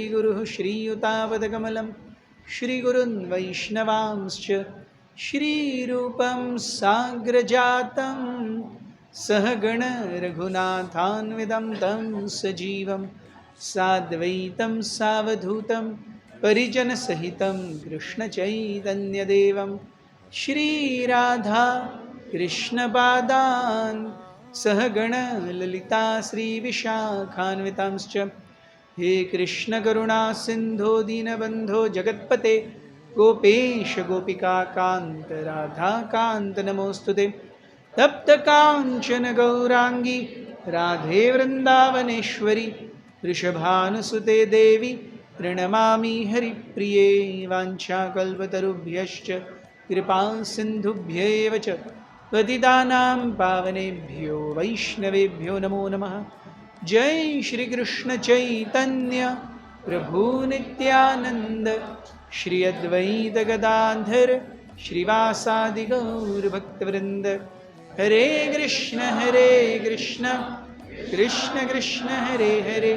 श्रीगुरुः श्रीयुतापदकमलं श्रीगुरुन् वैष्णवांश्च श्रीरूपं साग्रजातं सहगण रघुनाथान्वितं तं सजीवं साद्वैतं सावधूतं परिजनसहितं कृष्णचैतन्यदेवं श्रीराधा कृष्णपादान् सहगण ललिता श्रीविशाखान्वितांश्च हे कृष्ण करुणा सिंधो दीनबंधो जगत्पते गोपेश गोपिका कांत राधा कांत नमोस्तुते तप्त कांचन गौरांगी राधे वृंदावनेश्वरी वृषभानुसुते देवी प्रणमामि हरिप्रिये वाञ्छाकल्पतरुभ्यश्च कृपा सिन्धुभ्यैव च पतितानां पावनेभ्यो वैष्णवेभ्यो नमो नमः। जय श्री कृष्ण चैतन्य प्रभु नित्यानंद श्री अद्वैत गदाधर श्रीवासादि गौर भक्तवृंद। हरे कृष्ण कृष्ण कृष्ण हरे हरे,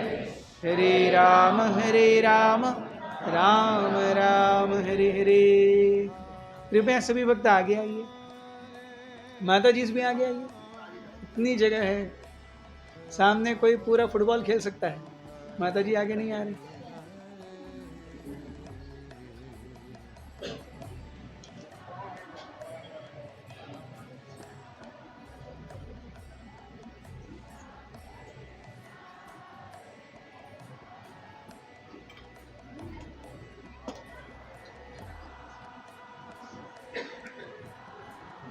हरे राम राम राम हरे हरे। कृपया सभी भक्त आगे आइए, माता जी भी आगे आइए, इतनी जगह है, सामने कोई पूरा फुटबॉल खेल सकता है, माता जी आगे नहीं आ रही।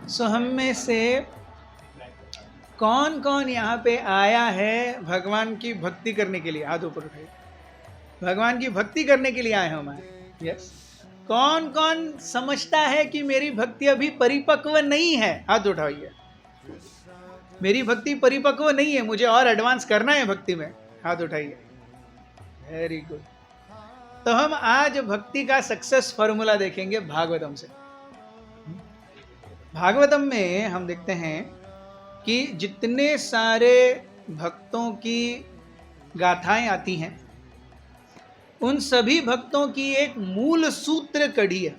सो हम में से कौन कौन यहाँ पे आया है भगवान की भक्ति करने के लिए? हाथ ऊपर उठाइए। भगवान की भक्ति करने के लिए आए हम आए। यस। कौन कौन समझता है कि मेरी भक्ति अभी परिपक्व नहीं है? हाथ उठाइए। मेरी भक्ति परिपक्व नहीं है, मुझे और एडवांस करना है भक्ति में। हाथ उठाइए। Very good. तो हम आज भक्ति का सक्सेस फॉर्मूला देखेंगे भागवतम से। भागवतम में हम देखते हैं कि जितने सारे भक्तों की गाथाएं आती हैं, उन सभी भक्तों की एक मूल सूत्र कड़ी है।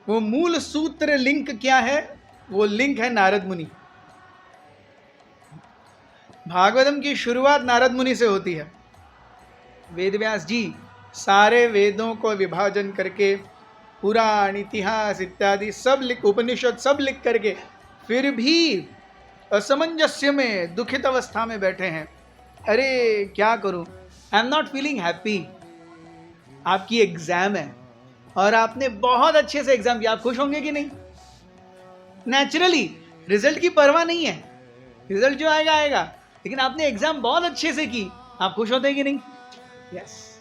वो मूल सूत्र लिंक क्या है? वो लिंक है नारद मुनि। भागवतम की शुरुआत नारद मुनि से होती है। वेदव्यास जी सारे वेदों को विभाजन करके पुराण, इतिहास इत्यादि सब लिख, उपनिषद सब लिख करके फिर भी असमंजस्य में, दुखित अवस्था में बैठे हैं। अरे क्या करूं, I am not feeling happy. आपकी एग्जाम है और आपने बहुत अच्छे से एग्जाम किया, आप खुश होंगे कि नहीं? नेचुरली रिजल्ट की परवाह नहीं है, रिजल्ट जो आएगा आएगा, लेकिन आपने एग्जाम बहुत अच्छे से की, आप खुश होते हैं कि नहीं? यस।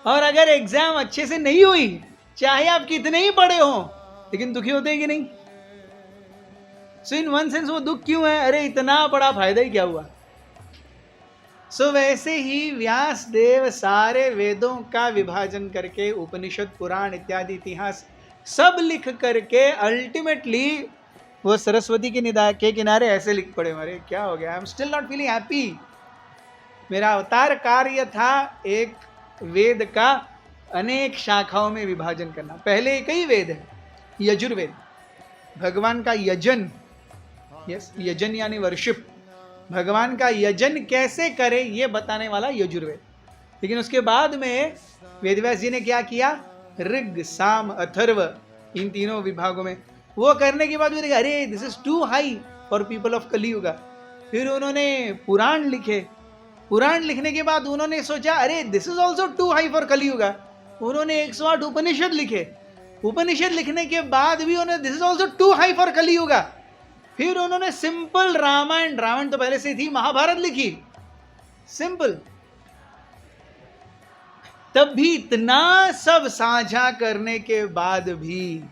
और अगर एग्जाम अच्छे से नहीं हुई, चाहे आप कितने ही पढ़े हो, लेकिन दुखी होते हैं कि नहीं? सो इन वन सेंस वो दुख क्यों है? अरे इतना बड़ा फायदा ही क्या हुआ? सो वैसे ही व्यास देव सारे वेदों का विभाजन करके, उपनिषद, पुराण इत्यादि इतिहास सब लिख करके अल्टीमेटली वो सरस्वती के निदान के किनारे ऐसे लिख पड़े, अरे क्या हो गया, I am still not feeling happy. मेरा अवतार कार्य था एक वेद का अनेक शाखाओं में विभाजन करना। पहले एक ही वेद है, यजुर्वेद, भगवान का यजन। यस, यजन यानी वर्शिप। भगवान का यजन कैसे करें ये बताने वाला यजुर्वेद। लेकिन उसके बाद में वेदव्यास जी ने क्या किया? ऋग, साम, अथर्व, इन तीनों विभागों में वो करने के बाद वो अरे this is too high for people of Kaliyuga. फिर उन्होंने पुराण लिखे। पुराण लिखने के बाद उन्होंने सोचा अरे this is also too high for Kaliyuga. उन्होंने 108 उपनिषद लिखे। उपनिषद लिखने के बाद भी उन्होंने this is also too high for Kaliyuga. फिर उन्होंने सिंपल रामायण, रामायण तो पहले से थी, महाभारत लिखी, सिंपल। तब भी इतना सब साझा करने के बाद भी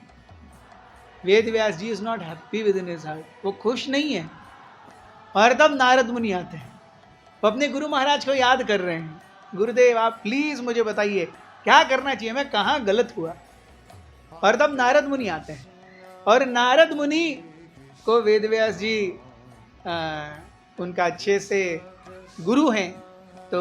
Vedvyas ji is not happy with in his heart, वो खुश नहीं है। और तब नारद मुनि आते हैं, वो अपने गुरु महाराज को याद कर रहे हैं, गुरुदेव आप प्लीज मुझे बताइए क्या करना चाहिए, मैं कहाँ गलत हुआ। और तब नारद मुनि आते हैं, और नारद मुनि को वेदव्यास जी उनका अच्छे से गुरु हैं, तो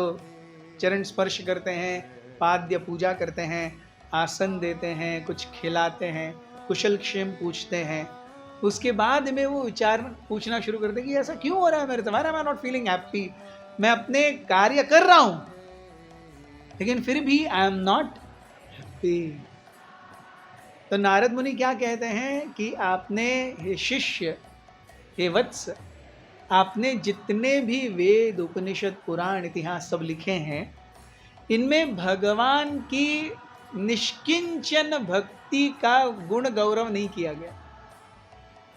चरण स्पर्श करते हैं, पाद्य पूजा करते हैं, आसन देते हैं, कुछ खिलाते हैं, कुशल क्षेम पूछते हैं। उसके बाद में वो विचार पूछना शुरू करते हैं कि ऐसा क्यों हो रहा है मेरे से, I am not feeling happy. मैं अपने कार्य कर रहा हूं लेकिन फिर भी आई एम नॉट हैप्पी। तो नारद मुनि क्या कहते हैं कि आपने, हे शिष्य, हे वत्स, आपने जितने भी वेद, उपनिषद, पुराण, इतिहास सब लिखे हैं, इनमें भगवान की निष्किंचन भक्ति का गुण गौरव नहीं किया गया।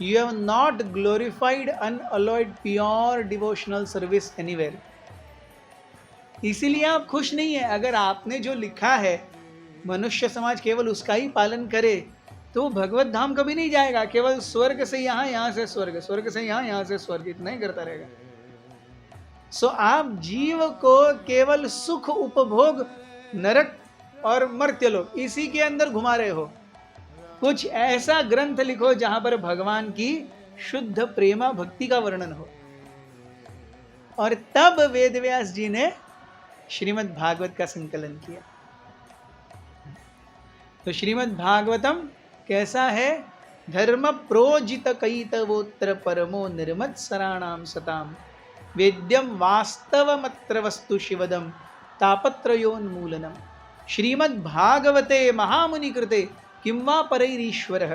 You have not glorified unalloyed pure devotional service anywhere. इसीलिए आप खुश नहीं है। अगर आपने जो लिखा है मनुष्य समाज केवल उसका ही पालन करे तो भगवत धाम कभी नहीं जाएगा। केवल स्वर्ग से यहाँ, यहाँ से स्वर्ग, स्वर्ग से यहाँ, यहाँ से स्वर्ग, इतना ही करता रहेगा। सो आप जीव को केवल सुख उपभोग, नरक और मर्त्यलोक, इसी के अंदर घुमा रहे हो। कुछ ऐसा ग्रंथ लिखो जहां पर भगवान की शुद्ध प्रेमा भक्ति का वर्णन हो। और तब वेदव्यास जी ने श्रीमद् भागवत का संकलन किया। तो श्रीमद् भागवतम कैसा है? धर्म प्रोजित कैतवोत्र परमो निर्मत्सराणाम सताम वेद्यम वास्तवमत्र वस्तु शिवदम तापत्रयोन्मूलनम। श्रीमद् भागवते महामुनि कृते किंवा परैरीश्वरः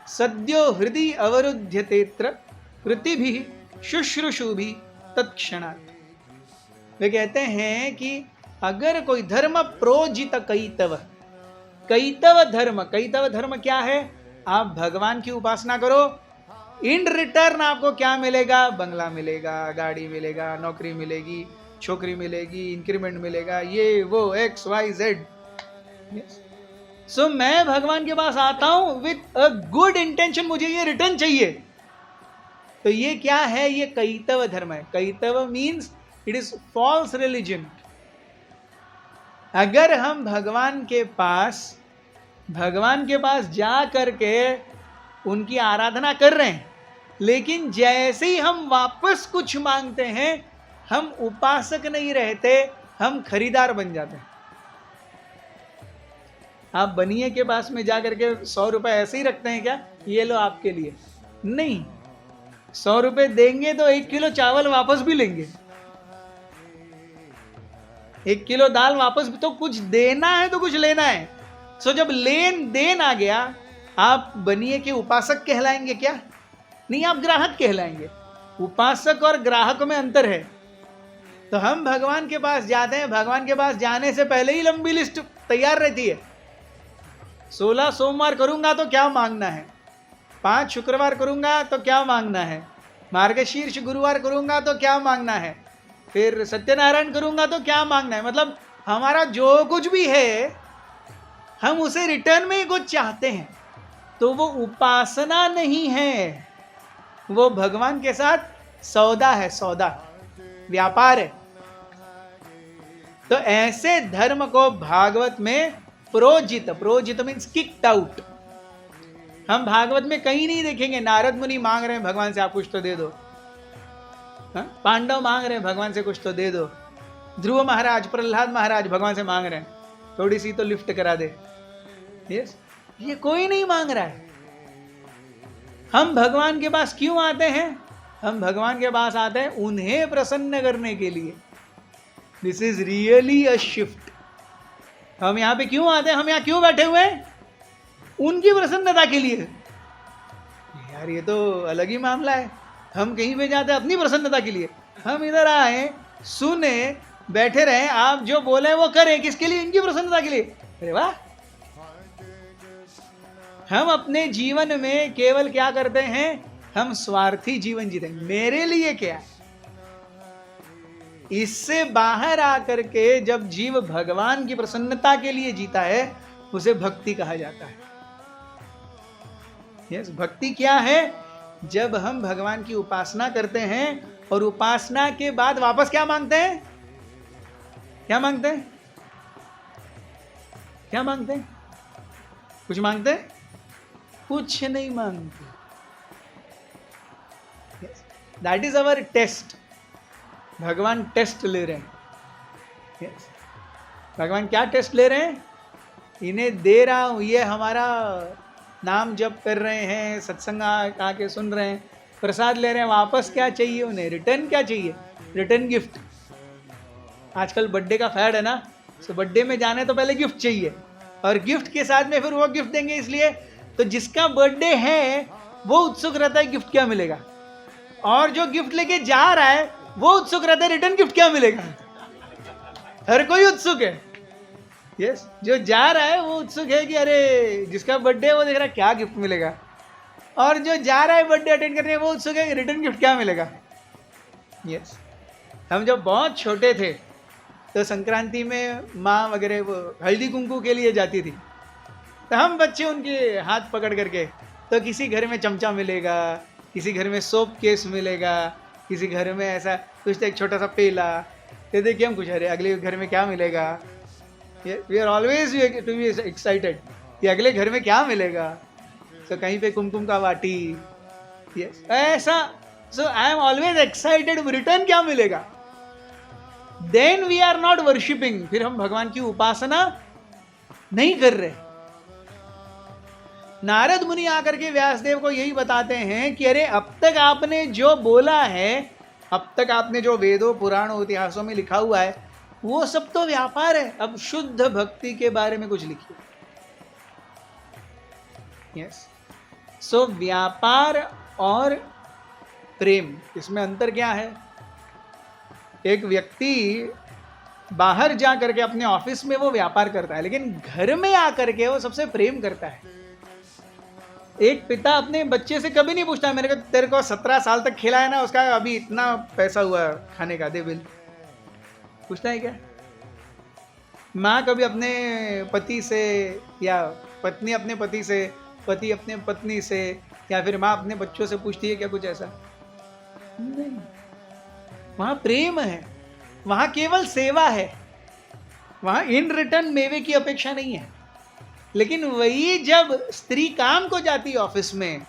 सद्यो हृदि अवरुध्यतेत्र कृतिभिः शुश्रूषुभिः तत्क्षणात्। वे कहते हैं कि अगर कोई धर्म प्रोजित कैतव, कैतव धर्म क्या है? आप भगवान की उपासना करो, इन रिटर्न आपको क्या मिलेगा? बंगला मिलेगा, गाड़ी मिलेगा, नौकरी मिलेगी, छोकरी मिलेगी, इंक्रीमेंट मिलेगा, ये वो XYZ। सो मैं भगवान के पास आता हूं विथ अ गुड इंटेंशन, मुझे ये रिटर्न चाहिए। तो ये क्या है? ये कैतव धर्म है। कैतव means it is false religion. अगर हम भगवान के पास जा करके उनकी आराधना कर रहे हैं, लेकिन जैसे ही हम वापस कुछ मांगते हैं, हम उपासक नहीं रहते, हम खरीदार बन जाते हैं। आप बनिए के पास में जा करके 100 रुपए ऐसे ही रखते हैं क्या? ये लो आपके लिए। नहीं, 100 रुपए देंगे तो 1 किलो चावल वापस भी लेंगे, 1 किलो दाल वापस भी। तो कुछ देना है तो कुछ लेना है। सो जब लेन देन आ गया, आप बनिए के उपासक कहलाएंगे क्या? नहीं, आप ग्राहक कहलाएंगे। उपासक और ग्राहक में अंतर है। तो हम भगवान के पास जाते हैं, भगवान के पास जाने से पहले ही लंबी लिस्ट तैयार रहती है। 16 सोमवार करूंगा तो क्या मांगना है, 5 शुक्रवार करूंगा तो क्या मांगना है, मार्गशीर्ष गुरुवार करूंगा तो क्या मांगना है, फिर सत्यनारायण करूंगा तो क्या मांगना है। मतलब हमारा जो कुछ भी है, हम उसे रिटर्न में ही कुछ चाहते हैं। तो वो उपासना नहीं है, वो भगवान के साथ सौदा है, सौदा, व्यापार है। तो ऐसे धर्म को भागवत में प्रोजित मीन्स किक्ड आउट। हम भागवत में कहीं नहीं देखेंगे नारद मुनि मांग रहे हैं भगवान से आप कुछ तो दे दो, पांडव मांग रहे हैं भगवान से कुछ तो दे दो, ध्रुव महाराज, प्रहलाद महाराज भगवान से मांग रहे हैं थोड़ी सी तो लिफ्ट करा दे। यस, ये कोई नहीं मांग रहा है। हम भगवान के पास क्यों आते हैं? हम भगवान के पास आते हैं उन्हें प्रसन्न करने के लिए। This is really a shift. हम यहाँ पे क्यों आते हैं? हम यहाँ क्यों बैठे हुए हैं? उनकी प्रसन्नता के लिए। यार ये तो अलग ही मामला है। हम कहीं पे जाते हैं अपनी प्रसन्नता के लिए। हम इधर आए, सुने, बैठे रहे, आप जो बोले वो करें, किसके लिए? इनकी प्रसन्नता के लिए। अरे वाह! हम अपने जीवन में केवल क्या करते हैं? हम स्वार्थी जीवन जीते हैं। मेरे लिए क्या? इससे बाहर आकर के जब जीव भगवान की प्रसन्नता के लिए जीता है, उसे भक्ति कहा जाता है। यस, भक्ति क्या है? जब हम भगवान की उपासना करते हैं और उपासना के बाद वापस क्या मांगते हैं? क्या मांगते हैं? क्या मांगते हैं? कुछ मांगते हैं? कुछ नहीं मांगते। That is our test. भगवान टेस्ट ले रहे हैं। yes. भगवान क्या टेस्ट ले रहे हैं? इन्हें दे रहा हूँ, ये हमारा नाम जप कर रहे हैं, सत्संग आके सुन रहे हैं, प्रसाद ले रहे हैं, वापस क्या चाहिए उन्हें? रिटर्न क्या चाहिए? Return gift. आजकल बर्थडे का फैड है ना, तो बर्थडे में जाने तो पहले गिफ्ट चाहिए, और गिफ्ट के साथ में फिर वो गिफ्ट देंगे। इसलिए तो जिसका बर्थडे है वो उत्सुक रहता है गिफ्ट क्या मिलेगा, और जो गिफ्ट लेके जा रहा है वो उत्सुक रहता है रिटर्न गिफ्ट क्या मिलेगा। हर कोई उत्सुक है। यस, जो जा रहा है वो उत्सुक है कि अरे जिसका बर्थडे है वो देख रहा है क्या गिफ्ट मिलेगा, और जो जा रहा है बर्थडे अटेंड करने वो उत्सुक है कि रिटर्न गिफ्ट क्या मिलेगा। यस, हम जब बहुत छोटे थे तो संक्रांति में माँ वगैरह वो हल्दी कुंकू के लिए जाती थी, तो हम बच्चे उनके हाथ पकड़ करके, तो किसी घर में चमचा मिलेगा, किसी घर में सोप केस मिलेगा, किसी घर में ऐसा कुछ एक छोटा सा पेला, तो देखिए हम कुछ, अरे अगले घर में क्या मिलेगा। We are always to be excited कि अगले घर में क्या मिलेगा। तो कहीं पे कुमकुम का वाटी, यस ऐसा। So I am always excited return क्या मिलेगा। Then we are not worshipping, फिर हम भगवान की उपासना नहीं कर रहे। नारद मुनि आकर के व्यासदेव को यही बताते हैं कि अरे अब तक आपने जो बोला है, अब तक आपने जो वेदों पुराणों इतिहासों में लिखा हुआ है वो सब तो व्यापार है, अब शुद्ध भक्ति के बारे में कुछ लिखिए। यस, सो व्यापार और प्रेम, इसमें अंतर क्या है? एक व्यक्ति बाहर जा करके अपने ऑफिस में वो व्यापार करता है, लेकिन घर में आकर के वो सबसे प्रेम करता है। एक पिता अपने बच्चे से कभी नहीं पूछता मेरे को तेरे को 17 साल तक खिलाया ना, उसका अभी इतना पैसा हुआ खाने का, दे बिल। पूछता है क्या? माँ कभी अपने पति से, या पत्नी अपने पति से, पति अपने पत्नी से, या फिर माँ अपने बच्चों से पूछती है क्या कुछ ऐसा? नहीं। वहाँ प्रेम है, वहाँ केवल सेवा है, वहाँ इन रिटर्न मेवे की अपेक्षा नहीं है। लेकिन वही जब स्त्री काम को जाती है ऑफिस में,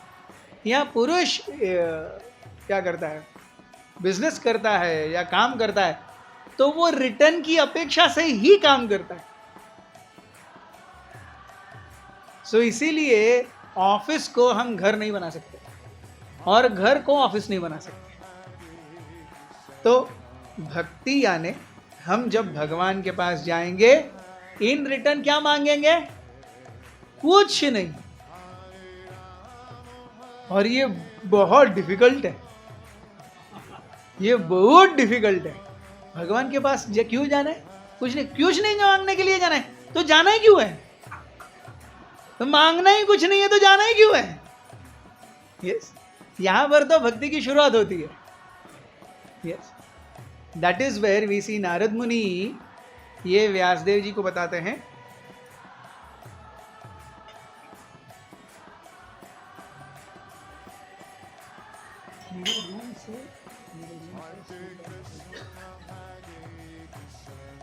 या पुरुष क्या करता है, बिजनेस करता है या काम करता है, तो वो रिटर्न की अपेक्षा से ही काम करता है। सो इसीलिए ऑफिस को हम घर नहीं बना सकते, और घर को ऑफिस नहीं बना सकते। तो भक्ति यानी हम जब भगवान के पास जाएंगे, इन रिटर्न क्या मांगेंगे? कुछ नहीं। और ये बहुत डिफिकल्ट है, ये बहुत डिफिकल्ट है। भगवान के पास क्यों जाना है? कुछ नहीं मांगने के लिए जाना है, तो जाना ही क्यों है? तो मांगना ही कुछ नहीं है, तो जाना ही क्यों है? यस, यहां पर तो भक्ति की शुरुआत होती है। Yes, that is where we see Narad Muni ये व्यासदेव जी को बताते हैं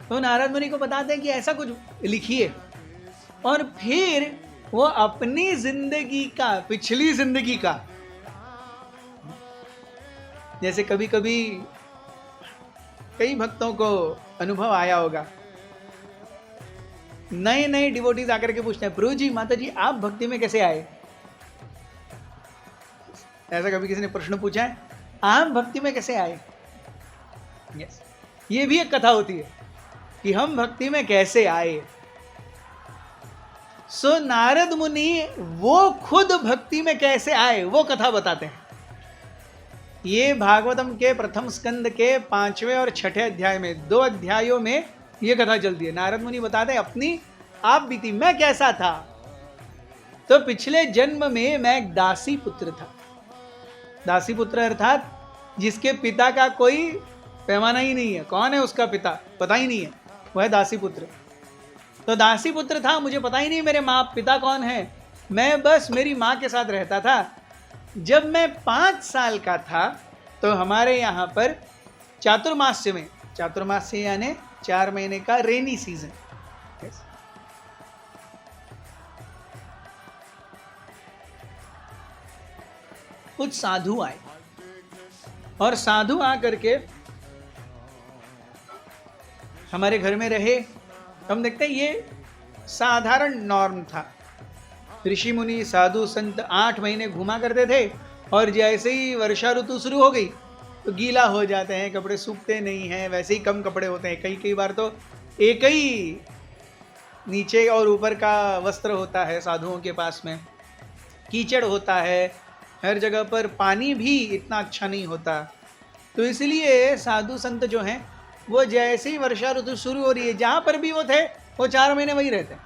तो नारद मुनि को बताते हैं कि ऐसा कुछ लिखिए, और फिर वो अपनी जिंदगी का, पिछली जिंदगी का, जैसे कभी कभी कई भक्तों को अनुभव आया होगा, नए नए डिवोटीज आकर के पूछते हैं प्रभु जी, माता जी आप भक्ति में कैसे आए? ऐसा कभी किसी ने प्रश्न पूछा है, आप भक्ति में कैसे आए? यस, ये भी एक कथा होती है कि हम भक्ति में कैसे आए। सो नारद मुनि वो खुद भक्ति में कैसे आए वो कथा बताते हैं। ये भागवतम के प्रथम स्कंद के 5वें और 6ठे अध्याय में, 2 अध्यायों में ये कथा चलती है। नारद मुनि बताते हैं अपनी आप बीती, मैं कैसा था। तो पिछले जन्म में मैं एक दासी पुत्र था। दासी पुत्र अर्थात जिसके पिता का कोई पैमाना ही नहीं है, कौन है उसका पिता पता ही नहीं है, वह है दासी पुत्र। तो दासी पुत्र था, मुझे पता ही नहीं मेरे माँ पिता कौन है, मैं बस मेरी माँ के साथ रहता था। जब मैं 5 साल का था तो हमारे यहाँ पर चातुर्मास्य में, चातुर्मास्य यानी 4 महीने का रेनी सीजन, कुछ साधु आए, और साधु आ करके हमारे घर में रहे, हम देखते हैं ये साधारण नॉर्म था। ऋषि मुनि साधु संत 8 महीने घूमा करते थे और जैसे ही वर्षा ऋतु शुरू हो गई तो गीला हो जाते हैं, कपड़े सूखते नहीं हैं, वैसे ही कम कपड़े होते हैं। कई बार तो एक ही नीचे और ऊपर का वस्त्र होता है साधुओं के पास में। कीचड़ होता है, हर जगह पर पानी भी इतना अच्छा नहीं होता। तो इसलिए साधु संत जो हैं वो जैसे ही वर्षा ऋतु शुरू हो रही है, जहाँ पर भी वो थे वो 4 महीने वहीं रहते हैं,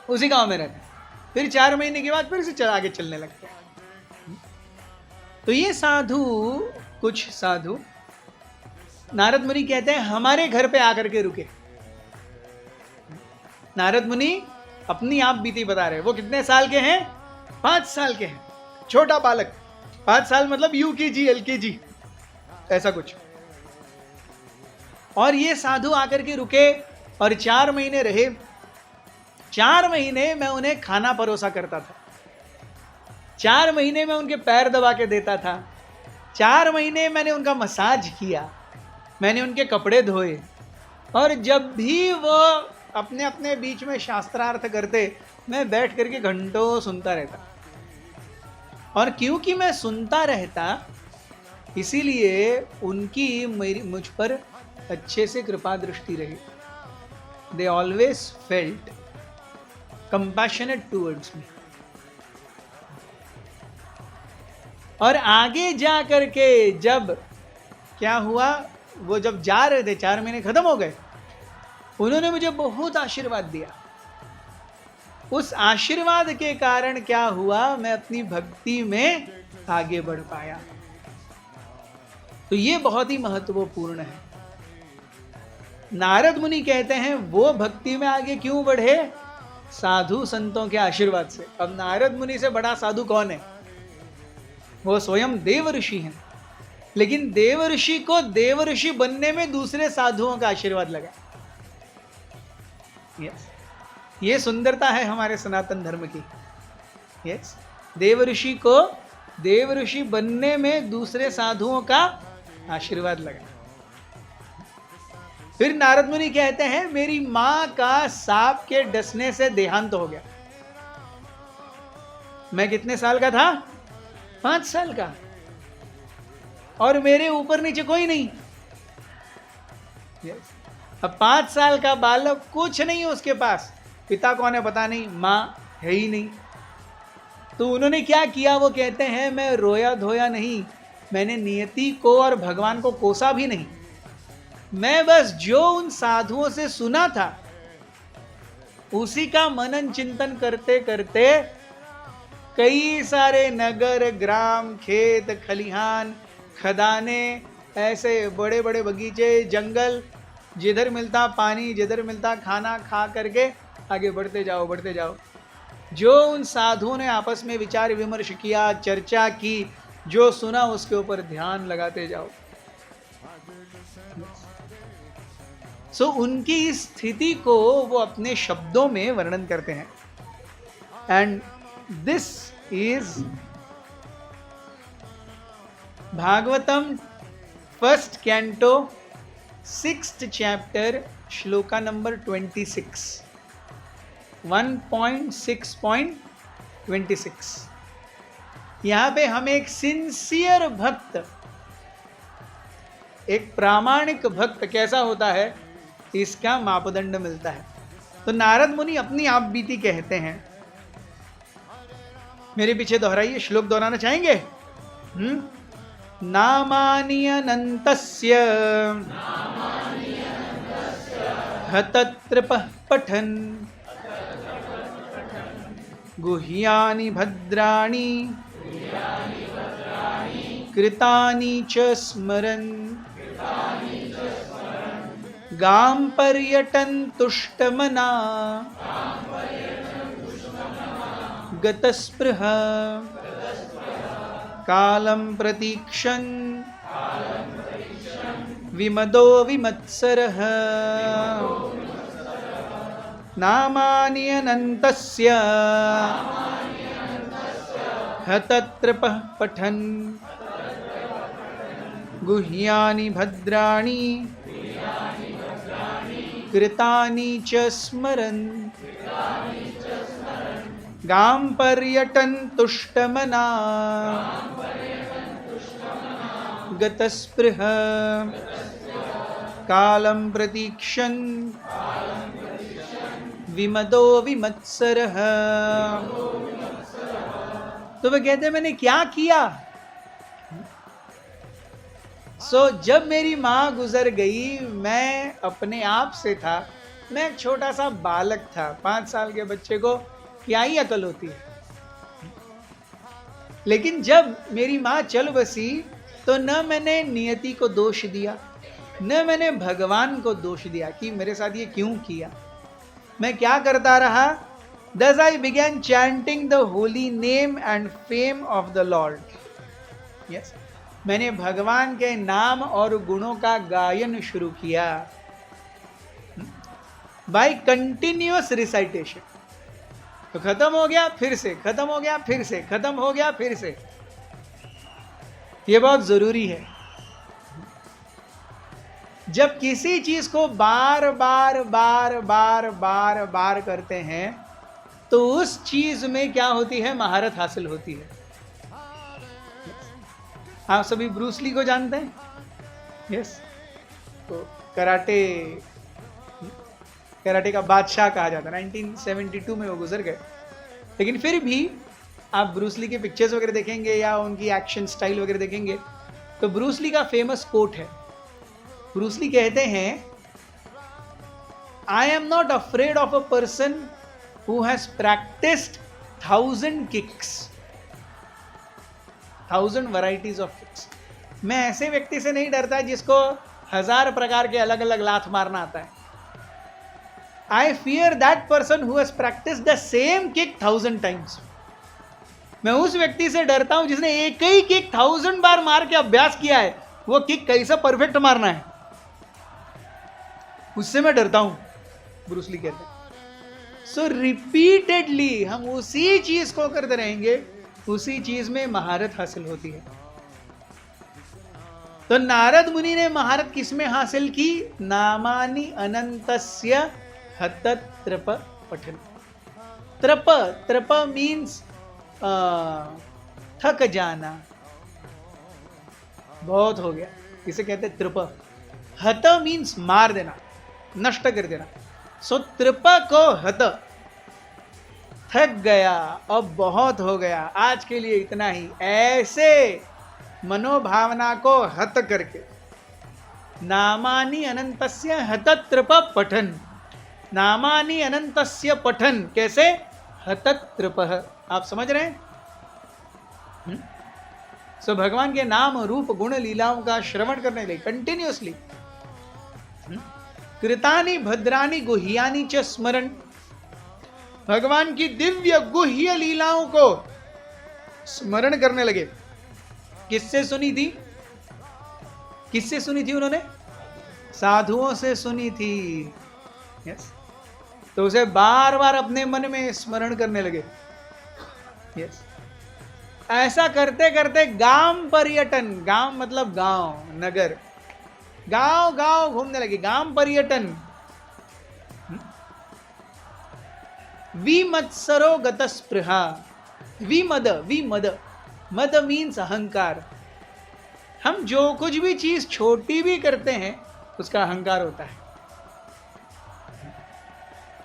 उसी गांव में रहते हैं। फिर 4 महीने के बाद फिर से आगे चलने लगते हैं। तो ये साधु, कुछ साधु, नारद मुनि कहते हैं हमारे घर पे आकर के रुके। नारद मुनि अपनी आप बीती बता रहे। वो कितने साल के हैं? 5 साल के हैं, छोटा बालक। 5 साल मतलब UKG LKG ऐसा कुछ। और ये साधु आकर के रुके और 4 महीने रहे। 4 महीने मैं उन्हें खाना परोसा करता था, 4 महीने में उनके पैर दबा के देता था, 4 महीने मैंने उनका मसाज किया, मैंने उनके कपड़े धोए। और जब भी वो अपने अपने बीच में शास्त्रार्थ करते, मैं बैठ करके घंटों सुनता रहता। और क्योंकि मैं सुनता रहता, इसीलिए उनकी मुझ पर अच्छे से कृपा दृष्टि रही। They always felt compassionate towards me. और आगे जा करके जब क्या हुआ, वो जब जा रहे थे, 4 महीने खत्म हो गए, उन्होंने मुझे बहुत आशीर्वाद दिया। उस आशीर्वाद के कारण क्या हुआ, मैं अपनी भक्ति में आगे बढ़ पाया। तो ये बहुत ही महत्वपूर्ण है। नारद मुनि कहते हैं वो भक्ति में आगे क्यों बढ़े? साधु संतों के आशीर्वाद से। अब नारद मुनि से बड़ा साधु कौन है? वो स्वयं देव ऋषि हैं। लेकिन देव ऋषि को देव ऋषि बनने में दूसरे साधुओं का आशीर्वाद लगा। यस, ये सुंदरता है हमारे सनातन धर्म की। यस, देव ऋषि को देव ऋषि बनने में दूसरे साधुओं का आशीर्वाद लगा। फिर नारद मुनि कहते हैं मेरी मां का सांप के डसने से देहांत हो गया। मैं कितने साल का था? 5 साल का। और मेरे ऊपर नीचे कोई नहीं। yes. अब 5 साल का बालक, कुछ नहीं उसके पास। पिता कौन है पता नहीं, मां है ही नहीं। तो उन्होंने क्या किया? वो कहते हैं मैं रोया धोया नहीं, मैंने नियति को और भगवान को कोसा भी नहीं। मैं बस जो उन साधुओं से सुना था उसी का मनन चिंतन करते करते कई सारे नगर, ग्राम, खेत, खलिहान, खदाने, ऐसे बड़े बड़े बगीचे, जंगल, जिधर मिलता पानी, जिधर मिलता खाना, खा करके आगे बढ़ते जाओ, बढ़ते जाओ। जो उन साधुओं ने आपस में विचार विमर्श किया, चर्चा की, जो सुना उसके ऊपर ध्यान लगाते जाओ। सो उनकी इस स्थिति को वो अपने शब्दों में वर्णन करते हैं। And this is Bhagavatam 1st canto 6th chapter, shloka number 26, 1.6.26। यहाँ पे हमें एक सिंसियर भक्त, एक प्रामाणिक भक्त कैसा होता है इसका मापदंड मिलता है। तो नारद मुनि अपनी आप बीती कहते हैं। मेरे पीछे दोहराइए, श्लोक दोहराना चाहेंगे? नामानि अनन्तस्य हतत्रपः पठन् गुह्यानि भद्राणि कृतानि च स्मरन् गां पर्यटन् तुष्टमना गतस्पृह कालं प्रतीक्षन् विमदो विमत्सरः नामानि अनन्तस्य हतत्रपः पठन् गुह्यानि भद्राणि कृतानि च स्मरन् गां पर्यटन् तुष्टमना गतस्पृह कालं प्रतीक्षन् विमदो विमत्सरः। तो वह कहते मैंने क्या किया। जब मेरी माँ गुजर गई, मैं अपने आप से था, मैं एक छोटा सा बालक था। 5 साल के बच्चे को क्या ही अकल होती है। लेकिन जब मेरी माँ चल बसी तो न मैंने नियति को दोष दिया, न मैंने भगवान को दोष दिया कि मेरे साथ ये क्यों किया। मैं क्या करता रहा। Thus I began chanting the holy name and fame of the Lord. Yes. मैंने भगवान के नाम और गुणों का गायन शुरू किया by continuous recitation. तो खत्म हो गया फिर से, खत्म हो गया फिर से, खत्म हो गया फिर से। ये बहुत जरूरी है। जब किसी चीज को बार बार बार बार बार बार करते हैं तो उस चीज में क्या होती है, महारत हासिल होती है। आप सभी ब्रूस ली को जानते हैं? यस। तो कराटे का बादशाह कहा जाता है। 1972 में वो गुजर गए, लेकिन फिर भी आप ब्रूस ली के पिक्चर्स वगैरह देखेंगे या उनकी एक्शन स्टाइल वगैरह देखेंगे तो ब्रूस ली का फेमस कोट है। ब्रूस ली कहते हैं, I am not afraid of a person who has practiced 1000 kicks, 1000 varieties of kicks. मैं ऐसे व्यक्ति से नहीं डरता जिसको 1000 प्रकार के अलग अलग लात मारना आता है। I fear that person who has practiced the same kick 1000 times. मैं उस व्यक्ति से डरता हूं जिसने एक ही किक 1000 बार मार के अभ्यास किया है, वो किक कैसा परफेक्ट मारना है, उससे मैं डरता हूं, ब्रूस ली कहते हैं। सो रिपीटेडली हम उसी चीज को करते रहेंगे, उसी चीज में महारत हासिल होती है। तो नारद मुनि ने महारत किसमें हासिल की? नामानि अनंतस्य हतत्रप पठन। त्रप, त्रप मीन्स थक जाना, बहुत हो गया, इसे कहते हैं त्रप। हत मीन्स मार देना, नष्ट कर देना। सो त्रप को हत, थक गया, अब बहुत हो गया, आज के लिए इतना ही, ऐसे मनोभावना को हत करके नामानि अनंतस्य हतत्रप पठन। नामानि अनंतस्य पठन कैसे? हतत्रप। आप समझ रहे हैं? सो भगवान के नाम रूप गुण लीलाओं का श्रवण करने के लिए कंटिन्यूअसली कृतानि भद्रानि गुह्यानि च स्मरण। भगवान की दिव्य गुह्य लीलाओं को स्मरण करने लगे। किससे सुनी थी? किससे सुनी थी उन्होंने? साधुओं से सुनी थी। यस। तो उसे बार बार अपने मन में स्मरण करने लगे। यस। ऐसा करते करते गांव पर्यटन, गांव मतलब गांव, नगर, गांव गांव घूमने लगे, गांव पर्यटन। विमत्सरो गतस्पृहा। विमद, विमद, मद मीन्स अहंकार। हम जो कुछ भी चीज छोटी भी करते हैं उसका अहंकार होता है।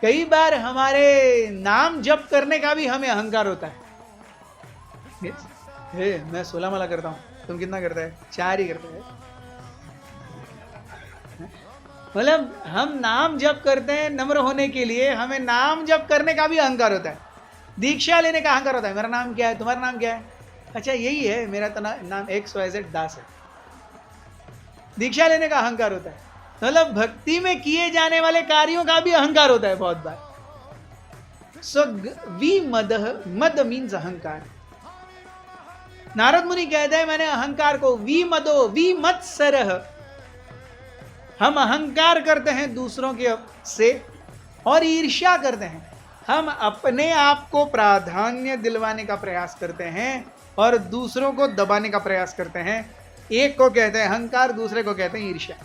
कई बार हमारे नाम जप करने का भी हमें अहंकार होता है। मैं 16 माला करता हूं, तुम कितना करता है? 4 ही करते हैं। मतलब हम नाम जप करते हैं नम्र होने के लिए, हमें नाम जप करने का भी अहंकार होता है। दीक्षा लेने का अहंकार होता है, मेरा नाम क्या है, तुम्हारा नाम क्या है? अच्छा यही है, मेरा तो नाम XYZ दास है। दीक्षा लेने का अहंकार होता है। मतलब भक्ति में किए जाने वाले कार्यों का भी अहंकार होता है बहुत बार। सो विमद, मद मीन्स अहंकार। नारद मुनि कहते हैं मैंने अहंकार को विमदो विमत्सरः, हम अहंकार करते हैं दूसरों के से और ईर्ष्या करते हैं। हम अपने आप को प्राधान्य दिलवाने का प्रयास करते हैं और दूसरों को दबाने का प्रयास करते हैं। एक को कहते हैं अहंकार, दूसरे को कहते हैं ईर्ष्या।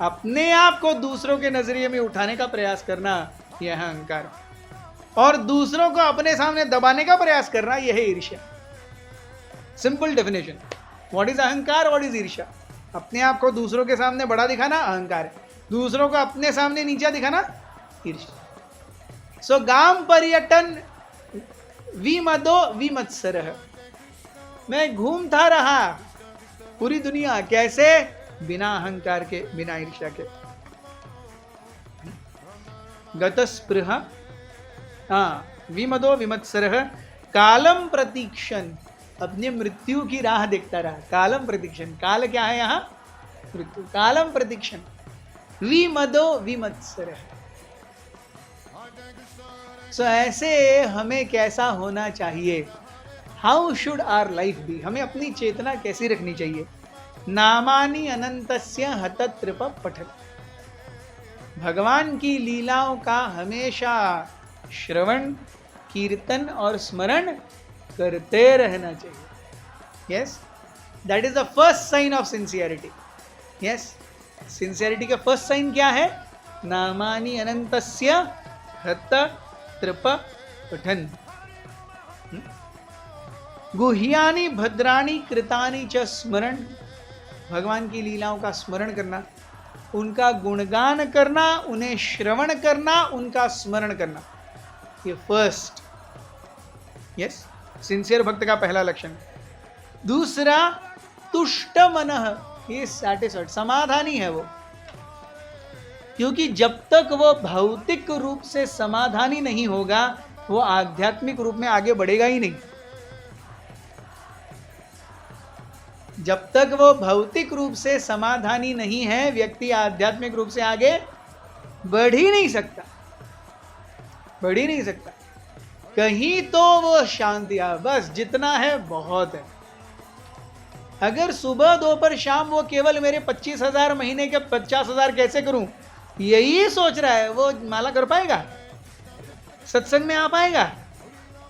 अपने आप को दूसरों के नजरिए में उठाने का प्रयास करना यह है अहंकार, और दूसरों को अपने सामने दबाने का प्रयास करना यह है ईर्ष्या। सिंपल डेफिनेशन, व्हाट इज अहंकार, व्हाट इज ईर्ष्या? अपने आप को दूसरों के सामने बड़ा दिखाना अहंकार है, दूसरों को अपने सामने नीचा दिखाना ईर्ष्या। सो गाम पर्यटन विमदो विमत्सरः, मैं घूमता रहा पूरी दुनिया, कैसे? बिना अहंकार के, बिना ईर्ष्या के। गतस्पृह विमदो विमत्सरः कालम प्रतीक्षण, अपनी मृत्यु की राह देखता रहा। कालम प्रतीक्षण, काल क्या है यहाँ? मृत्यु। कालम प्रतीक्षण विमदो विमत्सरः। सो ऐसे हमें कैसा होना चाहिए? How should our life be? हमें अपनी चेतना कैसी रखनी चाहिए? नामानि अनंतस्य हतत्रिप पठन, भगवान की लीलाओं का हमेशा श्रवण, कीर्तन और स्मरण करते रहना चाहिए। Yes, that is the first sign of sincerity. Yes, sincerity का फर्स्ट साइन क्या है? नामानि अनंतस्य हत त्रिप पठन। गुह्यानि भद्राणि कृतानि च स्मरण, भगवान की लीलाओं का स्मरण करना, उनका गुणगान करना, उन्हें श्रवण करना, उनका स्मरण करना, ये फर्स्ट, यस, सिंसियर भक्त का पहला लक्षण। दूसरा, तुष्ट मनः, ये सैटिस्फाइड, समाधानी है वो, क्योंकि जब तक वो भौतिक रूप से समाधानी नहीं होगा वो आध्यात्मिक रूप में आगे बढ़ेगा ही नहीं। जब तक वो भौतिक रूप से समाधानी नहीं है, व्यक्ति आध्यात्मिक रूप से आगे बढ़ ही नहीं सकता, बढ़ ही नहीं सकता। कहीं तो वो शांति, बस जितना है बहुत है। अगर सुबह दोपहर शाम वो केवल मेरे 25,000 महीने के 50,000 कैसे करूं, यही सोच रहा है, वो माला कर पाएगा? सत्संग में आ पाएगा?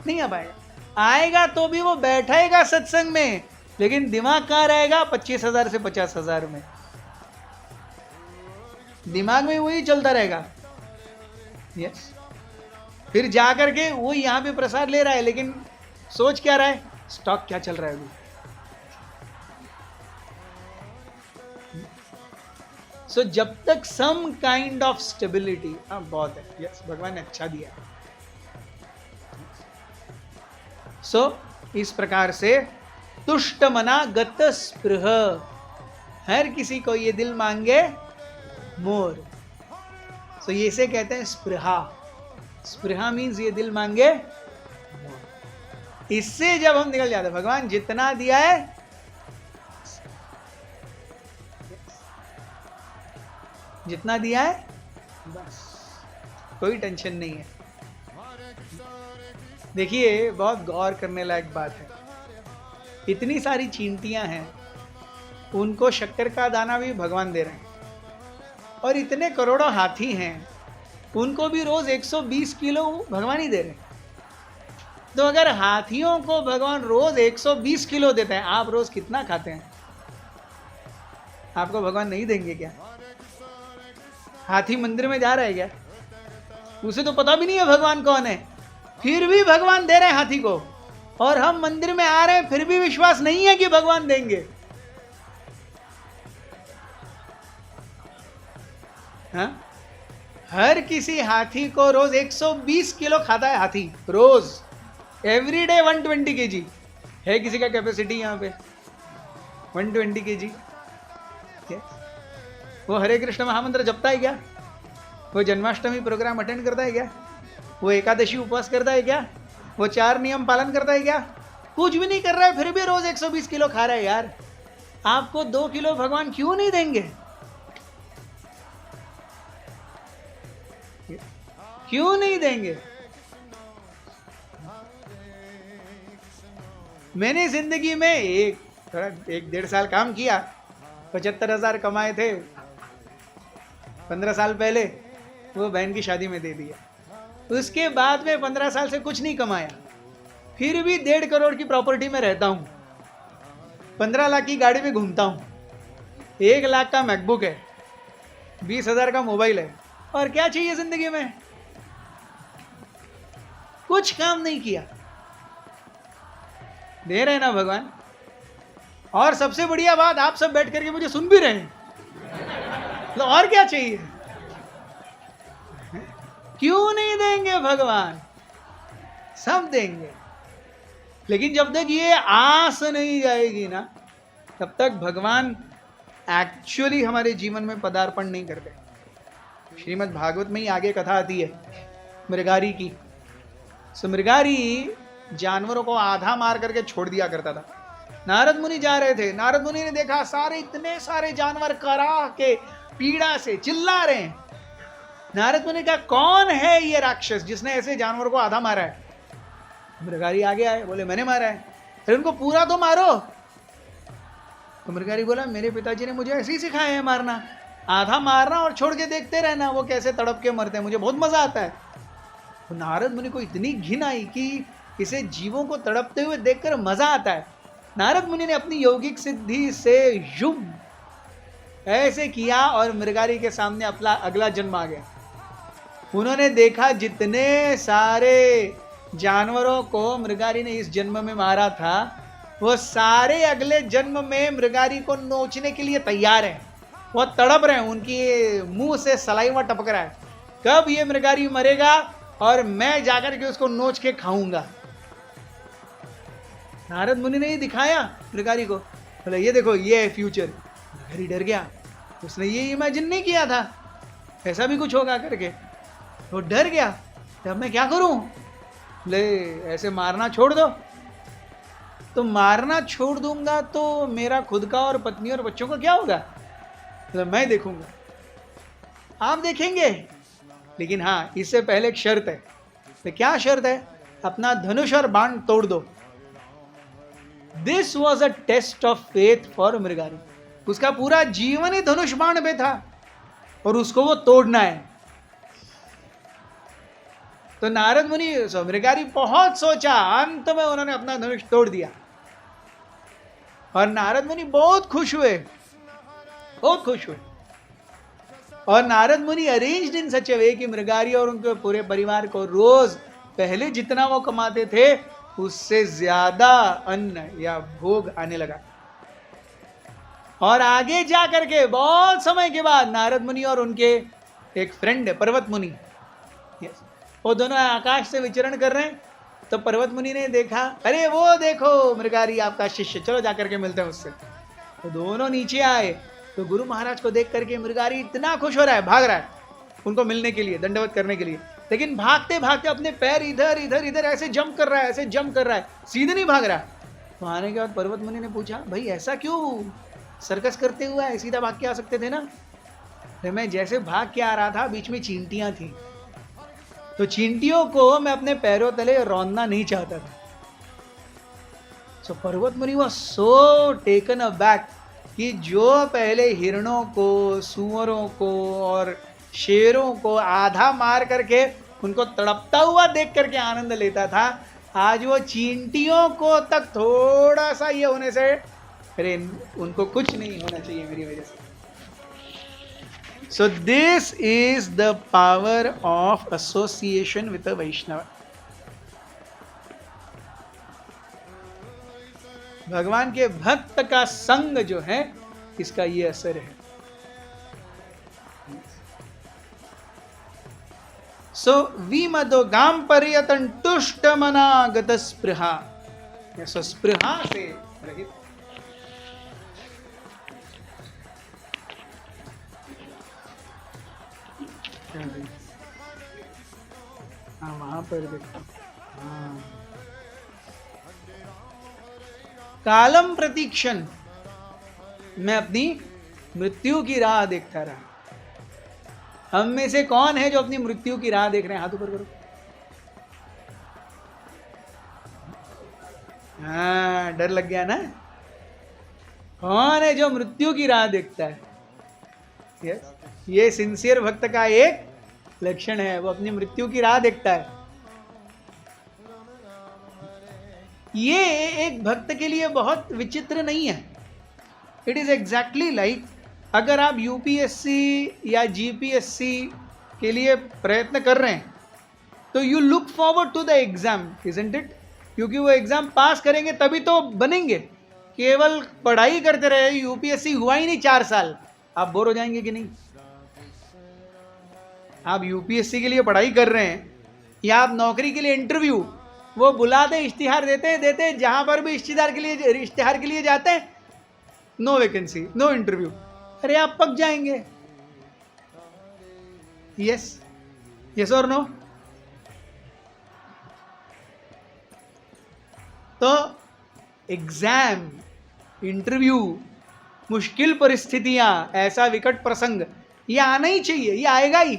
नहीं आ पाएगा। आएगा तो भी वो बैठेगा सत्संग में, लेकिन दिमाग कहाँ रहेगा? 25,000 से 50,000 में। दिमाग में वही चलता रहेगा। यस, फिर जाकर के वो यहाँ पे प्रसाद ले रहा है, लेकिन सोच क्या रहा है? स्टॉक क्या चल रहा है अभी। सो जब तक सम काइंड ऑफ स्टेबिलिटी, बहुत है। यस, भगवान ने अच्छा दिया। सो इस प्रकार से तुष्ट मना गत स्पृह, हर किसी को ये दिल मांगे मोर। सो ये से कहते हैं स्पृहा। स्पृहा मीन्स ये दिल मांगे मोर। इससे जब हम निकल जाते, भगवान जितना दिया है, जितना दिया है बस, कोई टेंशन नहीं है। देखिए, बहुत गौर करने लायक बात है। इतनी सारी चींटियां हैं, उनको शक्कर का दाना भी भगवान दे रहे हैं, और इतने करोड़ों हाथी हैं, उनको भी रोज 120 किलो भगवान ही दे रहे हैं। तो अगर हाथियों को भगवान रोज 120 किलो देते हैं, आप रोज कितना खाते हैं? आपको भगवान नहीं देंगे क्या? हाथी मंदिर में जा रहा है क्या? उसे तो पता भी नहीं है भगवान कौन है, फिर भी भगवान दे रहे हैं हाथी को। और हम मंदिर में आ रहे हैं, फिर भी विश्वास नहीं है कि भगवान देंगे। हाँ? हर किसी हाथी को रोज 120 किलो खाता है हाथी, रोज, एवरीडे 120 kg है किसी का कैपेसिटी यहाँ पे, 120 kg। वो हरे कृष्ण महामंत्र जपता है क्या? वो जन्माष्टमी प्रोग्राम अटेंड करता है क्या? वो एकादशी उपवास करता है क्या? वो 4 नियम पालन करता है क्या? कुछ भी नहीं कर रहा है, फिर भी रोज 120 किलो खा रहा है। यार, आपको 2 किलो भगवान क्यों नहीं देंगे? क्यों नहीं देंगे? मैंने जिंदगी में एक 1.5 साल काम किया, 75,000 कमाए थे 15 साल पहले, वो बहन की शादी में दे दिया। उसके बाद में 15 साल से कुछ नहीं कमाया, फिर भी 1.5 करोड़ की प्रॉपर्टी में रहता हूँ, 15 लाख की गाड़ी में घूमता हूँ, 1 लाख का मैकबुक है, 20,000 का मोबाइल है, और क्या चाहिए जिंदगी में? कुछ काम नहीं किया, दे रहे ना भगवान। और सबसे बढ़िया बात, आप सब बैठ करके मुझे सुन भी रहे हैं, तो और क्या चाहिए? क्यों नहीं देंगे भगवान? सब देंगे। लेकिन जब तक ये आस नहीं जाएगी ना, तब तक भगवान एक्चुअली हमारे जीवन में पदार्पण नहीं करते। श्रीमद् भागवत में ही आगे कथा आती है मृगारी की। सो मृगारी जानवरों को आधा मार करके छोड़ दिया करता था। नारद मुनि जा रहे थे, नारद मुनि ने देखा सारे इतने सारे जानवर कराह के पीड़ा से चिल्ला रहे हैं। नारद मुनि का कौन है ये राक्षस जिसने ऐसे जानवर को आधा मारा है? मृगारी आगे आए, बोले मैंने मारा है। फिर उनको पूरा तो मारो। तो मृगारी बोला मेरे पिताजी ने मुझे ऐसे ही सिखाया है मारना, आधा मारना और छोड़ के देखते रहना वो कैसे तड़प के मरते हैं, मुझे बहुत मजा आता है। तो नारद मुनि को इतनी घिन आई कि इसे जीवों को तड़पते हुए देखकर मजा आता है। नारद मुनि ने अपनी यौगिक सिद्धि से युम ऐसे किया और मृगारी के सामने अपना अगला जन्म आ गया। उन्होंने देखा जितने सारे जानवरों को मृगारी ने इस जन्म में मारा था, वो सारे अगले जन्म में मृगारी को नोचने के लिए तैयार हैं। वो तड़प रहे हैं, उनकी मुंह से सलाइवा टपक रहा है, कब ये मृगारी मरेगा और मैं जाकर के उसको नोच के खाऊंगा। नारद मुनि ने ही दिखाया मृगारी को, बोले ये देखो ये है फ्यूचर। मृगारी डर गया, उसने ये इमेजिन नहीं किया था ऐसा भी कुछ होगा करके, वो डर गया। तब मैं क्या करूं? ले ऐसे मारना छोड़ दो। तो मारना छोड़ दूंगा तो मेरा खुद का और पत्नी और बच्चों का क्या होगा? तो मैं देखूंगा। आप देखेंगे, लेकिन हाँ इससे पहले एक शर्त है। तो क्या शर्त है? अपना धनुष और बाण तोड़ दो। This was a test of faith for Mrigari. उसका पूरा जीवन ही धनुष बाण पे था और उसको वो तोड़ना है। तो नारद मुनि मृगारी बहुत सोचा, अंत में उन्होंने अपना धनुष तोड़ दिया और नारद मुनि बहुत खुश हुए, बहुत खुश हुए। और नारद मुनि अरेंज्ड इन सच ए वे कि मृगारी और उनके पूरे परिवार को रोज पहले जितना वो कमाते थे उससे ज्यादा अन्न या भोग आने लगा। और आगे जा करके बहुत समय के बाद नारद मुनि और उनके एक फ्रेंड है पर्वत मुनि, वो दोनों आकाश से विचरण कर रहे हैं। तो पर्वत मुनि ने देखा, अरे वो देखो मृगारी आपका शिष्य, चलो जाकर के मिलते हैं उससे। तो दोनों नीचे आए तो गुरु महाराज को देख करके मृगारी इतना खुश हो रहा है, भाग रहा है उनको मिलने के लिए, दंडवत करने के लिए। लेकिन भागते भागते अपने पैर इधर इधर इधर ऐसे जंप कर रहा है, ऐसे जंप कर रहा है, सीधे नहीं भाग रहा। तो आने के बाद पर्वत मुनि ने पूछा, भाई ऐसा क्यों? सर्कस करते हुए सीधा भाग के आ सकते थे ना। तो मैं जैसे भाग के आ रहा था, बीच में चींटियां थी, तो चींटियों को मैं अपने पैरों तले रौंदना नहीं चाहता था। सो पर्वत मुनि वॉज सो टेकन अबैक कि जो पहले हिरणों को, सूअरों को और शेरों को आधा मार करके उनको तड़पता हुआ देख करके आनंद लेता था, आज वो चींटियों को तक थोड़ा सा ये होने से, अरे उनको कुछ नहीं होना चाहिए मेरी वजह से। So this is the power of association with a Vaishnava. भगवान के भक्त का संग जो है, इसका ये असर है। So विमदोगाम पर्यतन तुष्ट मनागत स्पृहा, so स्पृहा से रहित। हाँ वहां पर देखो, हाँ कालम प्रतीक्षण, मैं अपनी मृत्यु की राह देखता रहा। हम में से कौन है जो अपनी मृत्यु की राह देख रहे हैं? हाथ ऊपर करो। हाँ डर लग गया ना? कौन है जो मृत्यु की राह देखता है? यस, ये सिंसियर भक्त का एक लक्षण है, वो अपनी मृत्यु की राह देखता है। ये एक भक्त के लिए बहुत विचित्र नहीं है। इट इज एग्जैक्टली लाइक अगर आप यूपीएससी या जीपीएससी के लिए प्रयत्न कर रहे हैं तो you look forward to the exam, isn't it? क्योंकि वो एग्जाम पास करेंगे तभी तो बनेंगे। केवल पढ़ाई करते रहे, यूपीएससी हुआ ही नहीं 4 साल, आप बोर हो जाएंगे कि नहीं? आप यूपीएससी के लिए पढ़ाई कर रहे हैं या आप नौकरी के लिए इंटरव्यू, वो बुलाते इश्तिहार देते जहां पर भी इश्तिहार के लिए जाते हैं, नो वैकेंसी, नो इंटरव्यू, अरे आप पक जाएंगे। यस, यस और नो? तो एग्जाम, इंटरव्यू, मुश्किल परिस्थितियां, ऐसा विकट प्रसंग, ये आना ही चाहिए, ये आएगा ही।